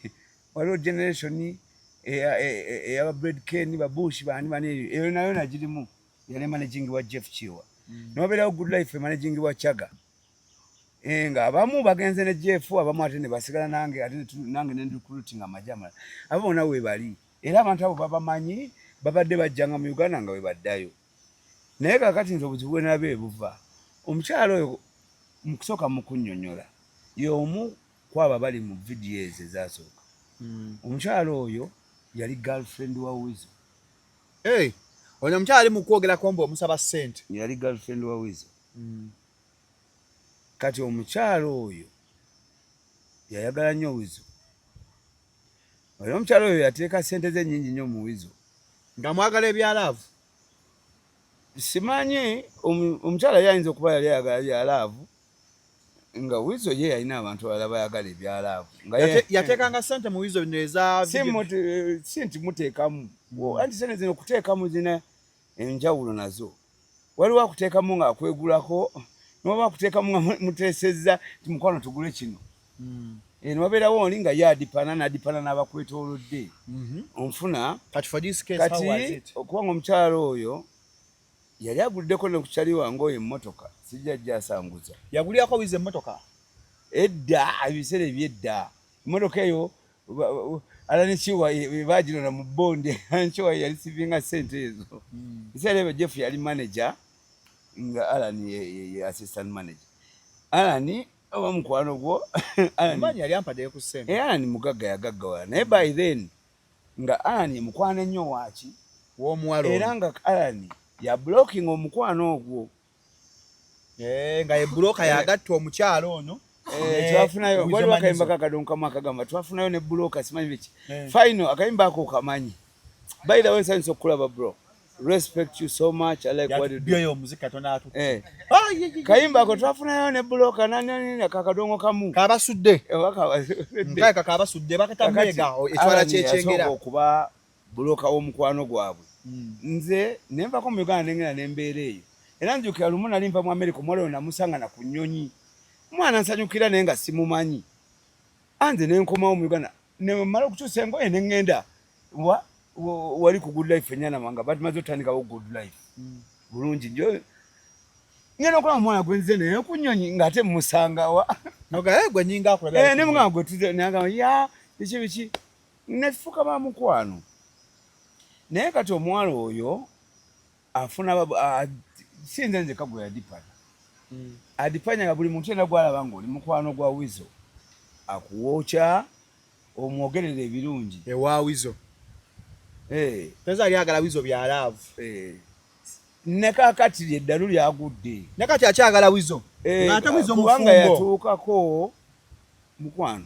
waliwo generation eyaba bread ken babushi bani eyo nayo nagirimu yali managing wa Jeff Chiwa nobeerawo good life managing wa Chaga nga abamu bagenze ne Jeff abamu ate ne basigala nange ate nange ne recruiting amajama abo bona we bali era abantu abo babamanyi babadde bajjanga mu Uganda nga we baddayo naye kakati nze obuzibu bwe nabe buva omukyalo oyo mukusooka mu kunnyonnyola y'omu kwaba bali mu video ezo ezasooka omukyalo oyo yali girlfriend wa Wizo ono omukyalo ali mu kwogerako mbu omusaba ssente yali girlfriend wa Wizo kati omukyalo oyo yayagala nnyo Wizo era omukyalo oyo yateeka ssente ze nnyingi nnyo mu Wizo nga mwagala ebyalaavu simanyi omukyala yayinza okuba yali ayagala byalaavu nga Wizo ye yalina abantu abalala bayagala ebyalaavu yateekanga ssente mu Wizo bino eza si nti muteekamu anti sente zino okuteekamu zina enjawulo nazo waliwo akuteekamu ng'akwegulako noba akuteekamu nga muteesezza ti mukwano tugule kino newabeerawo oli nga ye adipana n'adipana n'abakwetoolodde onfuna kati okubanga omukyalo oyo yali aguliddeko ne ku kyali wange oyo emmotoka sijja ajja asanguza yagulirako Wizo emmotoka edda ebiseera ebyedda emmotoka eyo Alani Chiwa bagirona mu bonde Chiwa yali sivinga ssente ezo biseera ebyo Jeff yali manager nga Alani ye assistant manager Alani oba mukwano gwo Alani yali ampadde ku ssente Alani mugagga yagaggawala naye by then nga Alani mukwano ennyo waaki w'omuwalo era nga Alani ya blocking omukwano ogwo nga ebulooka yagatta omukyalo ono twafunayo waliwo akayimba kakadonkamu akagamba twafunayo ne bulooka simanyi biki final akayimba ako kamanyi by the way nsanyusa okukulaba bro respect you so much I like what you do kayimba ako twafunayo ne bulooka nani kakadongo kamu kabasudde nkaka kabasudde bakatamega etwala kyekyengera okuba bulooka w'omukwano gwabwe nze nenvako mu Uganda nengera n'embeera eyo era njukira lumu nali nva mu America omuwala oyo namusangana ku nnyonyi mwana nsanyukira naye nga simumanyi anze nenkomawo mu Uganda nemala okukyusa engoye neŋŋenda wali ku good life ennyana manga batumaze otandikawo good life bulungi njo ngenda okulaba omwana gwenzize naye ku nnyonyi ng'ate musangawa gwe nyinga akulabya ne mugamba gwe tuze nagamba ya biki nefuka ba mukwano naye kati omuwala oyo afuna sinze nzeka gwe yadipana adipanya buli muntu yena gwalaba ng'oli mukwano gwa Wizo akuwokya omwogerera ebirungi ewa Wizo teza alyagala Wizo byalaavu ne kakati lyeddalu lyagudde ne kati akyagala Wizo ng'ate Wizo kubanga yatuukako mukwano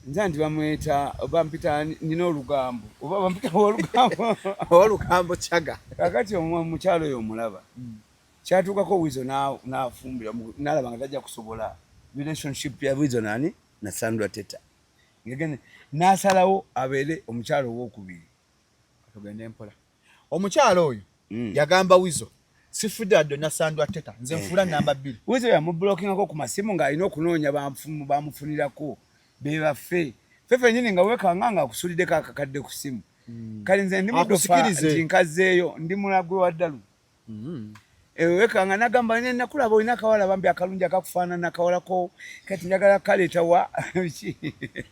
nza nti bamweta bampita nina olugambo oba bampita olugambo Chaga kakati omukyalo oyo omulaba kyatuukako Wizo n'afumbira n'alaba nga tajja kusobola relationship ya Wizo nani na Sandra Teta ngegene n'asalawo abeere omukyalo ow'okubiri tugende mpola omukyalo oyo yagamba Wizo sifudde adona Sandwa Teta nze nfula namba 2 Wizo yamublockinga ko ku masimu nga alina okunoonya bamufunirako bebaffe fefe nyini nga wekanga akusulide kakadde ku simu kali nze ndi mudofa nti nkazeeyo ndi mulagwe wa ddalu wekanga nagamba nakulaba olina akawala bambi akalungi akakufaanana akawalako kati njagala kaleeta wa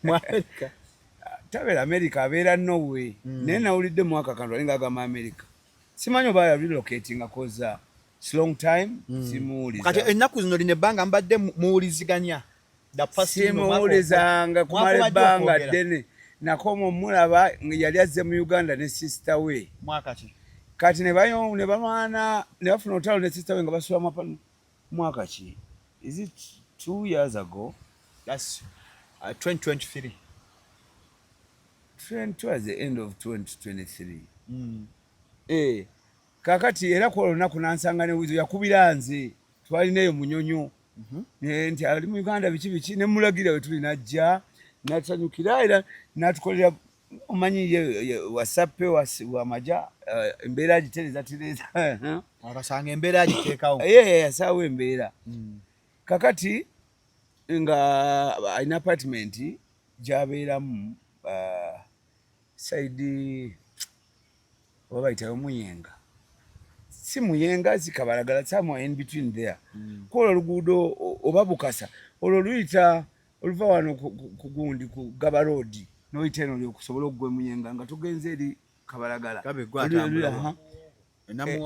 mu America tabeera America abeera Norway naye nawulidde mwaka kantu alinga agamba America simanyi oba relocating akoza long time simuwuliza kati ennaku zino line ebbanga mbadde muwuliziganya simuwulizanga kumala ebbanga ddene nakoma omulaba yali azze mu Uganda ne sister we mwaka ki kati ne balwana ne bafuna olutalo ne sister we nga basula mwaka ki is it 2 years ago that's 2023 towards the end of 2023 kakati era kwa olunaku nansanga ne Wizo yakubira nze twalineyo munyonyo nti ali mu Uganda biki ne mulagira we tuli najja natanyukira era natukolera omanyi WhatsApp wa maja embeera agitereza akasanga embeera agiteekawo sawa embeera kakati nga alina apartment gyabeeramu side wabayitayo Muyenga si Muyenga zikabalagala somewhere in between there kwa oluguudo oba Bukasa olwo luyita oluva wano kugundi ku Gaba Road noyita eno lyokusobola okugwe Muyenga nga tugenze eri Kabalagala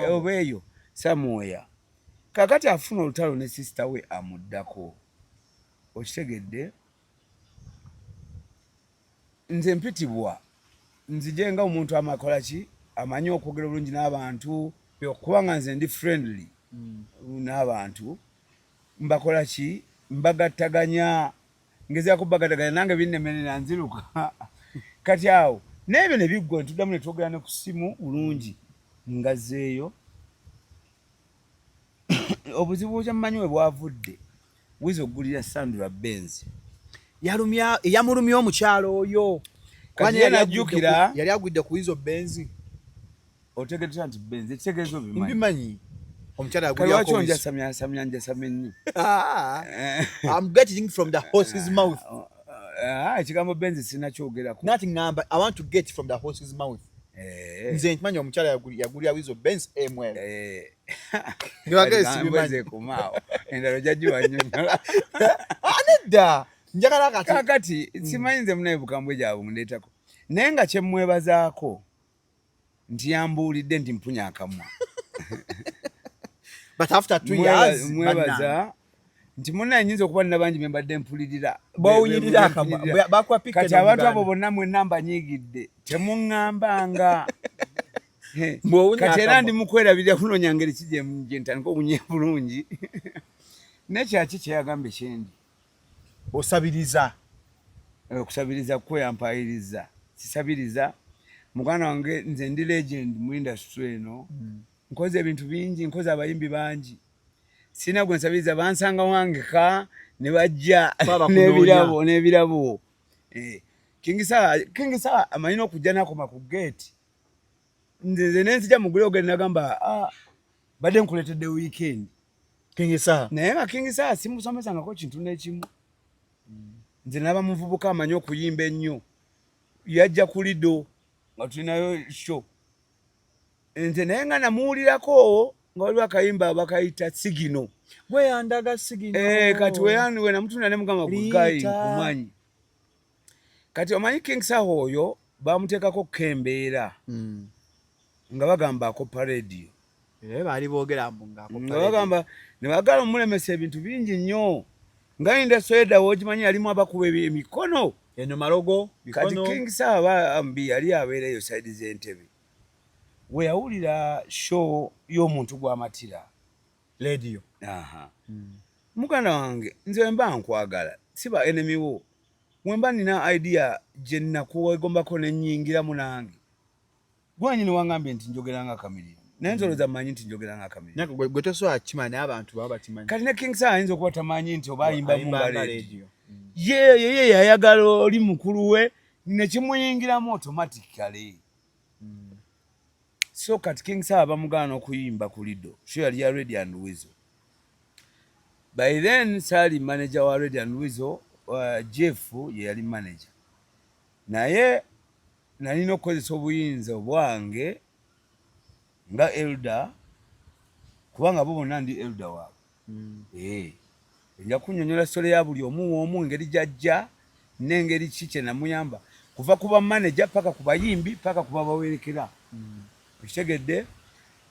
obeeyo somewhere kakati afuna olutalo ne sister we amuddako okitegedde nze mpitibwa nzijenga omuntu amakola ki amanyi okwogera bulungi n'abantu kubanga nze ndi friendly n'abantu mbakola ki mbagattaganya ngezaako bagattaganya nange binnemene nanziruka kati awo n'ebyo ne biggwa ntuddamu ne twogera ne ku ssimu bulungi ngazeeyo obuzibu kyammanyi we bwavudde Wizo oggulira Sandra Benz yamulumya omukyalo oyo kati yanajjukira yali agudde ku Wizo Benz otegedde nti Benz ekitegeezo bimanyi omukyala yagulya ko samya nnyo I'm getting from the horse's mouth ekigambo Benz sinakyogerako nothing ngamba I want to get from the horse's mouth nze nkimanyi omukyala yagulya Wizo Benz ML ngiwagezi kumaawo endalo jajiwanyonyola anedda njagala kakati simanyi nze munaye bukambwe gyabwe mundeetako naye nga kyemmwebazaako nti yambuulidde nti mpunya akamwa but after 2 years mwebaza nti munaye nyinza okuba nina bangi mbadde mpulirira bawunyirira akamwa bakwapika kati abantu abo bonna mwenna mbanyiigidde temuŋŋambanga kati era ndi mukwerabirira kunoonya ngeri ki gye ntandika obunye bulungi nekyaki kyeyagambye kyendi osabiriza okusabiriza kweyampayiriza sisabiriza muganda wange nze ndi legend mu industry eno nkoze ebintu bingi nkoze abayimbi bangi sina gwe nsabiriza bansanga wangeka ne bajja n'ebirabo King Sir amanyina okujja nakoma ku gate nze nenzija mugule ogenda nagamba badde nkuletedde weekend King Sir naye nga King Sir simusomesangako kintu n'ekimu nze naba muvubuka amanyi okuyimba ennyo yajja ku lido nga tulinayo show nze naye nga namuwulirako nga waliwo akayimba bakayita Sigino weyandaga Sigino kati we namutunda ne mugamba gugayi nkumanyi kati omanyi King Sir oyo bamuteekako kembeera nga bagamba akopa radio baali boogera nga bagamba ne bagala omulemesa ebintu bingi nnyo nga industry edawo okimanyi yalimu abakuba emikono eno malogo kati King Sir bambi yali abeereyo side z'entebe we yawulira show y'omuntu gw'amatira radio muganda wange nze mba nkwagala siba enemy wo mwemba nina idea gye nnakuwegombako nennyingiramu nange gwanyini wangambye nti njogeranga kamiliro naye nzoloza mmanyi nti njogeranga kamiliro gwe tosobola kimanyi abantu baba batimanyi kati ne King Sir ayinza okuba tamanyi nti oba ayimbamu nga radio ye yayagala oli mukulu we nekimuyingiramu automatically so kati King Sawa bamugana okuyimba ku Lido so yali ya Red and Weasel. By then Sali manager wa Red and Weasel Jeff ye yali manager naye nalina okukozesa obuyinza obwange nga elder kubanga bo bonna ndi elder waabwe. Nja kunnyonnyola story ya buli omu ngeri jajja n'engeri kiki namuyamba kuva kuba manager paka ku bayimbi paka kuba bawerekera. Okitegedde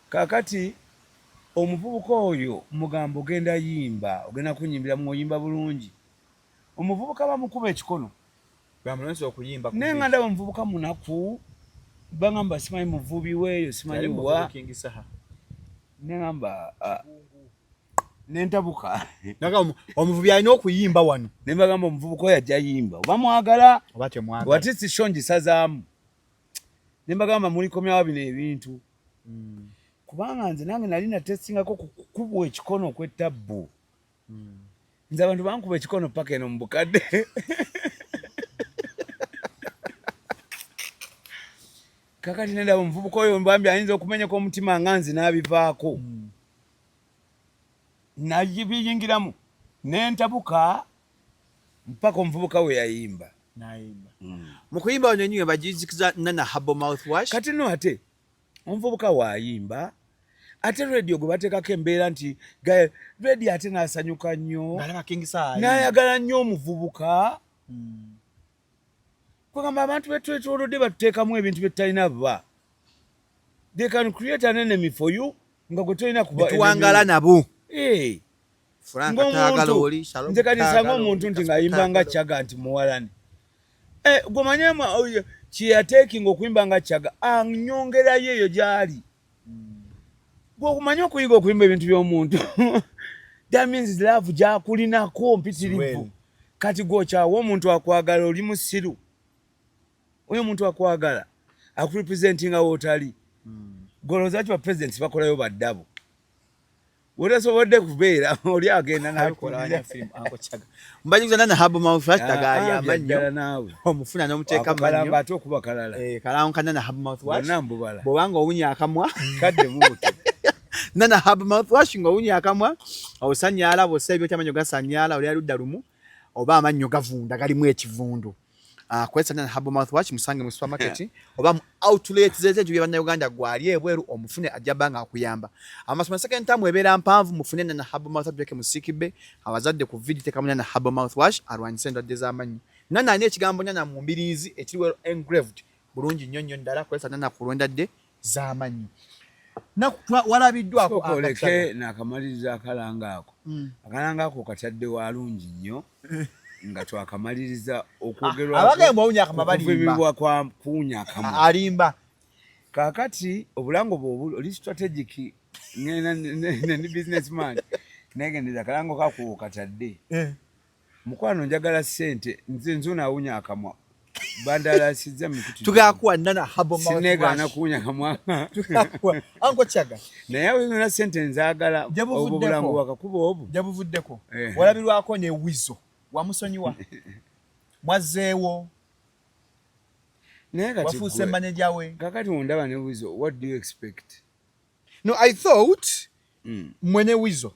kakati omuvubuka oyo mugambo ogenda yimba ogenda kunyimbira mu oyimba bulungi omuvubuka bamukuba ekikono bamulonze okuyimba ku nenga ndaba omuvubuka munaku bangamba simanyi muvubi weeyo simanyi wa nengamba nentabuka naga omuvubi alina okuyimba wano nembagamba omuvubuka oyo ajja yimba oba mwagala oba temwagala watisi shonji sazaamu nembagamba mulikomyawo bino ebintu kubanga nze nange nali natestingako kukubwa ekikono okwettabbu nze abantu bankuba ekikono paka eno mu bukadde kakati nendaba omuvubuka oyo mbambi ayinza okumenyeka omutima nga nze n'abivaako nabiyingiramu nentabuka mpaka omuvubuka we yayimba mu kuyimba wano enyiwe bagizikiza Nana Herbal Mouthwash kati no ate omuvubuka waayimba ate radio gwe bateekako embeera nti radio ate n'asanyuka nnyo n'ayagala nnyo omuvubuka kwegamba abantu betwetoolodde batuteekamu ebintu bye tutalina bba they can create an enemy for you nga gwe tolina kuba tuwangala nabo nze kati nsanga omuntu nti ng'ayimba nga Kyaga nti muwalane gwemanyemu kyeyateekinga okuyimba nga Kyaga anyongerayo eyo gy'ali gweokumanya okuyiga okuyimba ebintu by'omuntu that means love gyakulinako mpitirivu kati gwokyawa omuntu akwagala oli musiru oyo omuntu akwagala akurepresentinga wootali golooza ki bapresidenti bakolayo baddabo wotasobodde kubeera oli agenda mbajuza Nana Herbal Mouthwash tagaali amannyo naawe omufuna n'omuteeka mannyo ate okuba kalala kalango ka Nana Herbal Mouthwash nambubala bw'obanga owunya akamwa kadde mubuto Nana Herbal Mouthwash ng'owunya akamwa osanyaala bw'ossa ebyokya amannyo gasanyaala oli aludda lumu oba amannyo gavunda galimu ekivundu kwesa Nana Herbal Mouthwash musange mu supermarket oba mu outlet zeze bye bannayuganda gwali ebweru omufune ajja banga akuyamba amasoma second time ebeera mpanvu mufune Nana Herbal Mouthwash byeke musikibe abazadde ku video tekamu Nana Herbal Mouthwash alwanyisa endwadde z'amannyo Nana ani ekigambo Nana mu mbiriizi ekiriwo engraved bulungi nnyo ddala kwesa Nana ku lwendadde z'amannyo walabiddwako akoleke n'akamaliriza akalanga ako akalanga ako katadde walungi nnyo nga twakamaliriza okwogerwa abagamba owunya akama balimba kwa kuunya akama alimba kakati obulango bwo oli strategic ne businessman negendeza kalango kako katadde mukwano njagala sente nze nzuna awunya akamwa bandala sizza mikutu tugakuwa Nana Herbal Mouthwash sinega na kuunya akamwa tugakuwa anko Kyaga naye wena sente nzaagala obulango wakakuba obu jabuvuddeko walabirwako ne Wizo wamusonyiwa mwazeewo wafuuse manager we kakati ondaba ne Wizo what do you expect? No, I thought mwene Wizo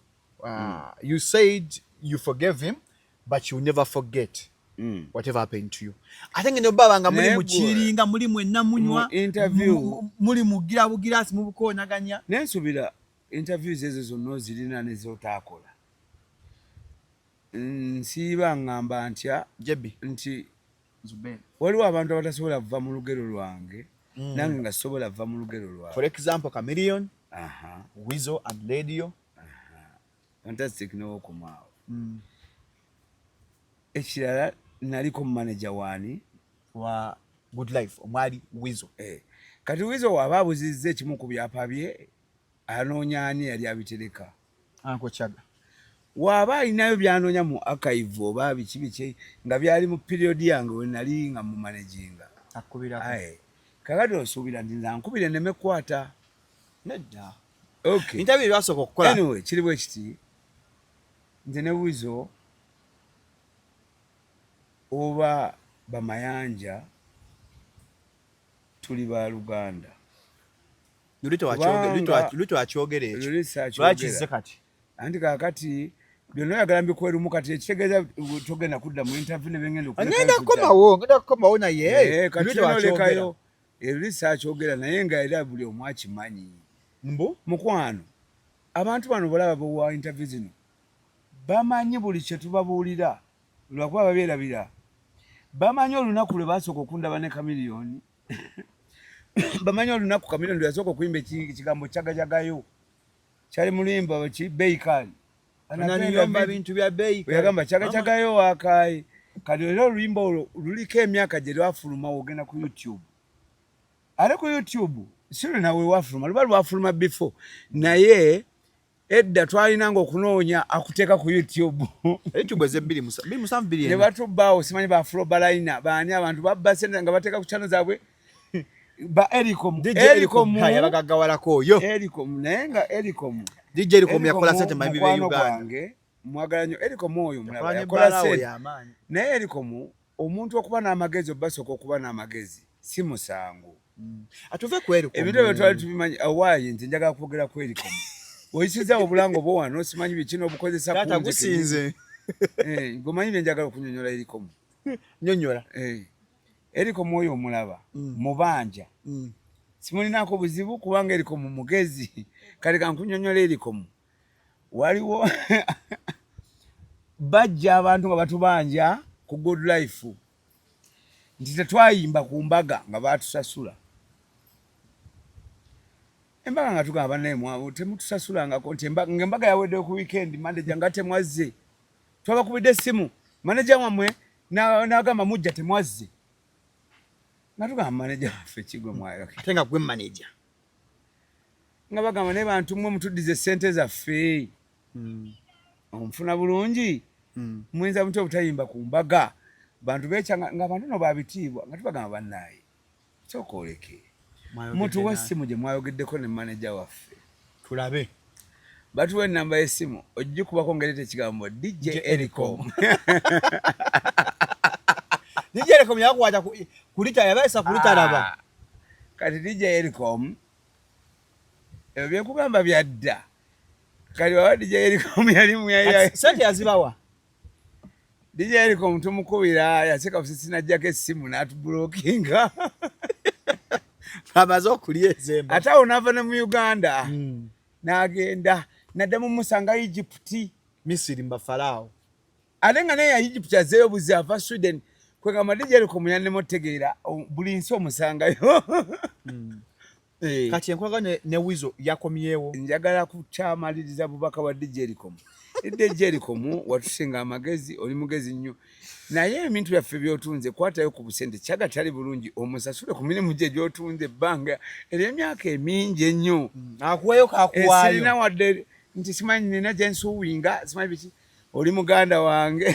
you said you forgave him but you never forget whatever happened to you. I think no babanga muri mukiringa muri mwenna munywa interview muri mugira bugirasi mu bukonaganya nensubira interviews ezo zonna zirina nezotakola nsiiba ngamba ntya jebi nti Zuberi waliwo abantu abatasobola kuva mu lugero lwange nange nga sobola kuva mu lugero lwange for example Chameleon Wizo and Radio fantastic n'okumaawo ekirala naliko mu manager wani wa Good Life omwali Wizo kati Wizo waba abuzizza ekimu ku byapa bye anoonya ani yali abitereka anko Kyaga waba alinayo byanoonya mu archive oba biki nga byali mu period yange we nali nga mu managinga akubirako kakati osuubira nti nze ankubire nemekwata nedda okay interview byasooka okukola anyway kiri bwe kiti nze ne Wizo oba bamayanja tuli ba Luganda Lulito akyogere ekyo. Lwaki kati. Anti kakati byonna oyagala mbikwerumu kati ekitegeeza togenda kudda mu interview ne bengenda ngenda kukomawo naye olekayo Lulisa akyogera naye nga era buli omu akimanyi. Mukwano abantu bano bolaba bowa interview zino bamanyi buli kye tubabuulira lwakuba babeerabira. Bamanyi olunaku lwe basooka okundaba ne Chameleone. Bamanyi olunaku Chameleone lwe yasooka okuyimba ekigambo kyagajagayo kyali mulimba beikali ananyomba bintu bya beikali yagamba kyagajagayo wakayi kati era oluyimba olwo luliko emyaka gye lwafuluma wogenda ku YouTube. Ale ku YouTube siri nawe wafuluma luba lwafuluma before naye edda twalinanga okunoonya akuteeka ku YouTube. YouTube eze 2 ne batubbaawo simanyi ba Flobaline baani abantu babba sente nga bateeka ku channel zaabwe ba Ericom yabagagawalako oyo Ericom naye nga Ericom DJ Ericom yakola sente mabibi ya Uganda mwagala nnyo Ericom oyo mulaba yakola sente naye Ericom omuntu okuba n'amagezi obasooka okuba n'amagezi si musango. Atuve ku Ericom ebintu bye twali tubimanyi awaayi nti njagala kwogera ku Ericom oyisiza obulango bwo wano simanyi bikino obukozesa tata gusinze gomanyi bye njagala okunyonyola Ericom nyonyola Ericom oyo omulaba mubanja simulinako buzibu kubanga Ericom mugezi kale kankunyonyola Ericom waliwo bajja abantu nga batubanja ku Good Life nti tetwayimba ku mbaga nga batusasula embaga nga tugamba naye mwawo temutusasulangako nti embaga yaweddeyo ku weekend manager nga temwazze twabakubidde essimu manager wamwe n'agamba mujja temwazze nga tugamba manager waffe kigwe mwayo ate nga gwe manager nga bagamba naye bantu mmwe mutuddize ssente zaffe omufuna bulungi muyinza mutya obutayimba ku mbaga bantu bekyanga nga abantu no babitiibwa nga tubagamba bannaaye sooka oleke mutuwa essimu gye mwayogeddeko ne manager waffe tulabe batuwa ennamba y'essimu ogikubako ngerete ekigambo DJ Ericom. DJ Ericom yakwata kulita yabaisa kulita laba kati DJ Ericom ebyo byekugamba byadda kati wawa DJ Ericom yali muyaya sente yazibawa DJ Ericom tumukubira yaseka busisi najjako essimu n'atubulookinga amaze okulya ezemba ate awo n'ava ne mu Uganda n'agenda naddamu musanga Egypt Misiri mbafalaawo ate nga naye ya Egypt azeeyo buzi ava Sweden kwegamba DJ Ericom yannema otegeera buli nsi omusangayo. Kati enkwaga ne Wizo yakomyewo njagala kukyamaliriza bubaka wa DJ Ericom. DJ Ericom watusinga amagezi oli mugezi nnyo naye ebintu byaffe byotunze kwatayo ku busente kyaga tali bulungi omusasule ku mirimu gye gy'otunze ebbanga ery'emyaka emingi ennyo akuweyo kakuwaayo sirina wadde nti simanyi nina gye nsuuwinga simanyi biki oli muganda wange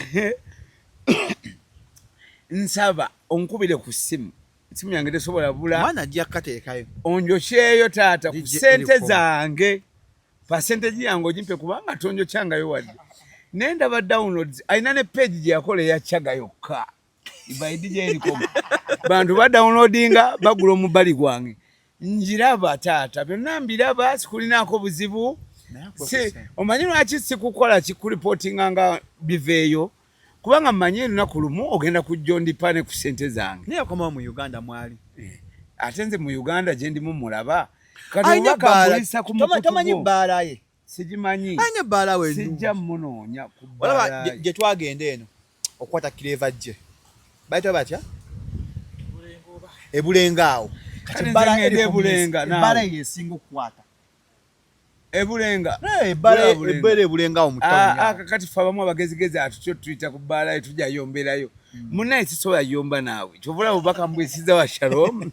nsaba onkubire ku ssimu yange tesobola bula mwana ajja kateekayo onjokyeyo taata ku ssente zange percentage yange ogimpe kubanga tonjokyangayo wadde nendaba downloads alina ne page gye yakola eyakyaga yokka by DJ Ericom bantu ba downloadinga bagula omubali gwange njiraba taata byonna mbiraba sikulinaako buzibu omanyi lwaki sikukola kikureportinga nga biveeyo kubanga mmanyi lunaku lumu ogenda kujja ondipane ku ssente zange naye akomawo mu Uganda mwali ate nze mu Uganda gye ndimu mulaba kati obakambulisa ku mukutu tomanyi bbaala ye sigimanyi anya bbaala we sijja munoonya ku olaba gye twagenda eno okwata kireva gye bayita batya ebulenga awo kati bbaala yesinga okukwata ebulenga ebbala ebulenga awo kati fe abamu abagezigezi atutyo tuyita ku bbaala ye tujja yomberayo munnaye sisobola yomba naawe kyovula bubaka mbwesiza wa Shalom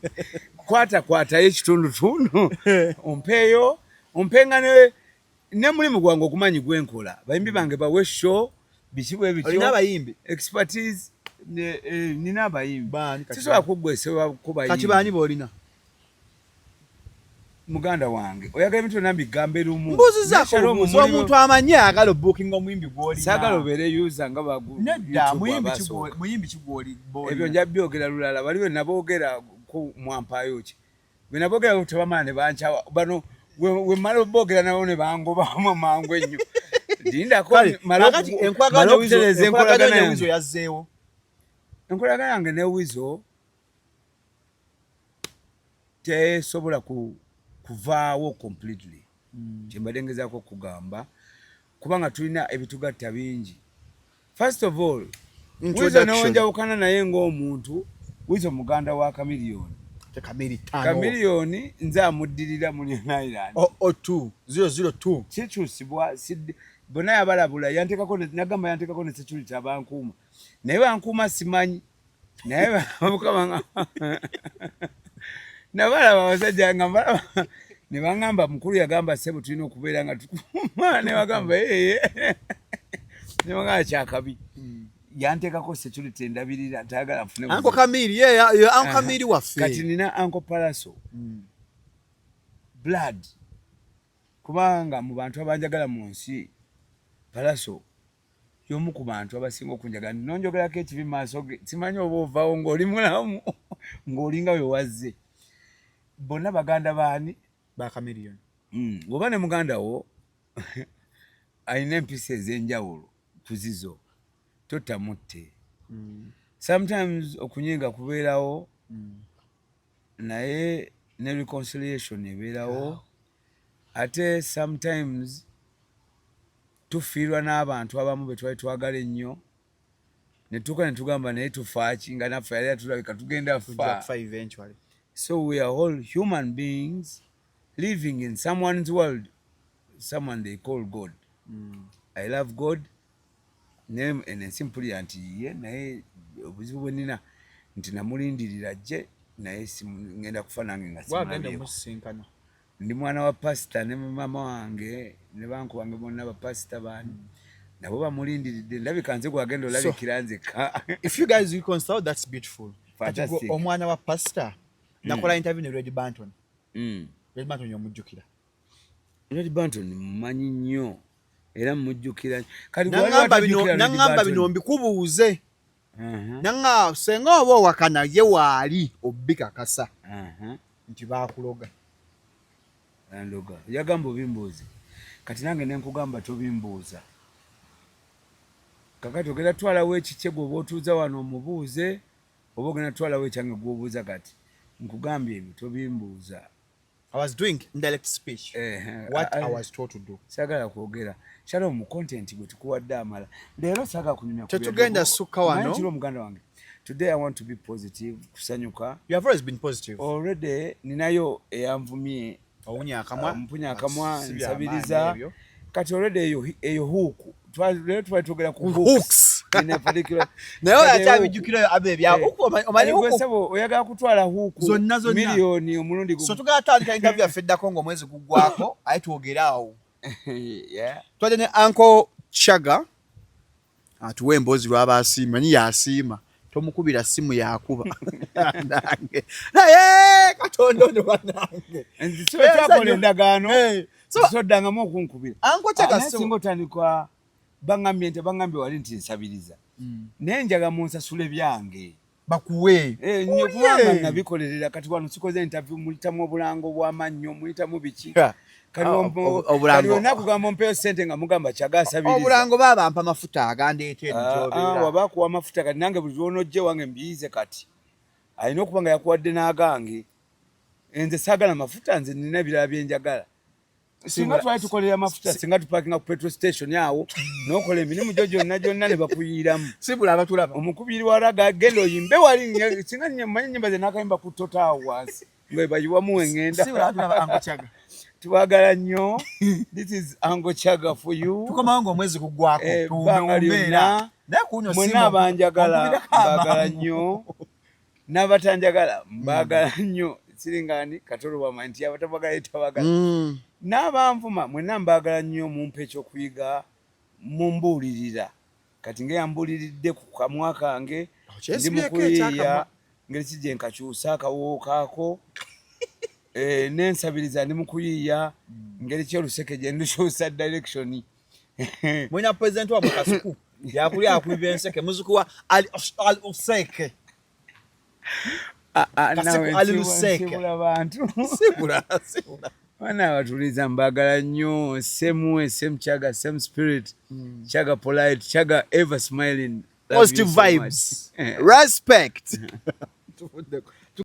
kwatayo ekitundutundu ompeeyo ompenga ne mulimu gwange okumanyi gwenkola bayimbi bange bawe show biki bwe bityo olina abayimbi expertise nina abayimbi sisobola kuggwesewa kubayimbi kati baani boolina muganda wange oyagala ebintu byonna mbigambe lumu mbuzizaako omuntu amanyi ayagala obookinga omuyimbi gw'olina saagala obeere user nga nedda muyimbi kigwoli ebyo nja byogera lulala baliwe naboogera ku mwampaayo ki bena bogera utabamana ne banchawa bano we malo bogera nawo ne bangoba mangu ennyo dinda ko malakati enkwaganya wizo yazzeewo enkolagana yange ne wizo tesobola kuvaawo completely kyembadengezako kugamba kubanga tulina ebitugatta bingi. First of all, wizo nawonjawukana naye ng'omuntu wizo muganda wa Chameleone. Chameleone nze amuddirira mu New Island 002 kikyusibwa bonna yabalabula yantekako nagamba yantekako ne security abankuuma naye bankuuma simanyi naye mukama nabalaba abasajja nga ne baŋŋamba mukulu yagamba ssebo tulina okubeera nga tukuuma ne bagamba ne bagamba kyakabi yantekako security endabirira tayagala nfune Uncle Camille Uncle Camille waffe kati nina Uncle Palaso blood kubanga mu bantu abanjagala mu nsi Palaso y'omu ku bantu abasinga okunjagala nonjogerako ekibi maaso ge simanyi oba ovaawo ng'oli mulamu ng'olinga we wazze bonna baganda baani ba Chameleone bw'oba ne muganda wo alina empisa ez'enjawulo kuzizo totamutte sometimes okunyinga kubeerawo naye ne reconciliation ebeerawo ate sometimes tufiirwa n'abantu abamu be twali twagala ennyo ne tuuka ne tugamba naye tufaaki nga naffe yali atulabika tugenda fa eventually. So we are all human beings living in someone's world, someone they call God. I love God. Name and simply anti ye naye obuzibu bwenina nti namulindirira ajje naye ngenda kufa nange nga wagenda musinkana ndi mwana wa pastor ne mama wange ne banku wange bonna ba pastor bani nabo bamulindiridde ndabika nze gwagenda olabikira nzeka. If you guys reconcile, that's beautiful. Fantastic. Omwana wa pastor nakola interview ne Red Banton. Red Banton yomujjukira. Red Banton mmanyi nnyo era mujjukira kali nangamba bino mbikubuuze nanga senga oba wakana ye waali obikakasa nti baakuloga andoga yagamba obimbuuze kati nange nenkugamba tobimbuuza kakati ogenda twalawo ekikye gwe oba otuuza wano omubuuze oba ogenda twalawo ekyange gw'obuuza kati nkugambye ebyo tobimbuuza. I was doing indirect speech. What I was told to do. Sagala kwogera. Shalo mu content gwe tukuwadde amala. Leero saga kunyumya ku. Tetugenda sukka wano. Chiro muganda wange. Today I want to be positive, kusanyuka. You have always been positive. Already ninayo eyamvumye. Owunya akamwa. Mpunya akamwa nsabiriza. Kati already eyo huku. Leero twatogera ku hooks. In a particular. Nayo yatabijjukira abebya huku omali huku. Sabo oyagala kutwala huku. Zonna milioni omulundi gumu. So tugala tandika interview ya Fedda Kongo mwezi gugwako ayi tuogeraawo. Yeah. Twaje ne Uncle Chaga. Atuwe embozi lw'abasiima ni yasiima. Tomukubira simu yakuba. Nange. Naye katondo ndo banange. So twakola endagaano. So dangamu okunkubira. Uncle Chaga so singo tandikwa bangambye nti bangambye wali nti nsabiriza. Naye njaga munsasule byange. Bakuwe. Nnyo kubanga nabikolerera kati wano sikoze interview mulitamu obulango bw'amannyo mulitamu biki. Kali onakugamba mpeyo sente nga mugamba Chaga asabiriza. Obulango babampa amafuta agandeetedde gy'obeera. Wabakuwa amafuta kati nange buli lw'onojje wange mbiyize kati. Alina okuba nga yakuwadde n'agange. Nze saagala mafuta nze nina ebirala bye njagala. Singa twali tukolera amafuta singa tupakinga ku petrol station yawo n'okola emirimu gyo gyonna ne bakuyiramu. Sibula abatulaba. Omukubiri waraga gendo yimbe wali singa mmanyi nyimba ze n'akayimba ku Total Wars ngwe bayiwamu engenda. Sibula abatulaba Uncle Chaga. Tubagala nnyo. This is Uncle Chaga for you. Tukoma ngo omwezi kugwako. Tubeera. Mwena abanjagala mbagala nnyo. N'abatanjagala mbagala nnyo. Siringani katolo wa nti abatabagala etabagala. N'abanvuma mwena mbagala nnyo mumpe ekyokuyiga mumbuulirira. Kati ngeyambuuliridde ku kamwa kange ndi mukuyiiya ngeri kijje nkakyusa akawo kaako. Nensabiriza ndi mukuyiiya ngeri kyoluseke gye ndukyusa direction. Mwena president wa Mukasuku yakuli akuiba enseke muzuku wa Ali Oseke. Kaseko ali Luseke. Sibula bantu. Sibula. Wana watuliza mbagala nnyo, same Chaga, same spirit. Chaga polite, Chaga ever smiling. Positive vibes. Respect.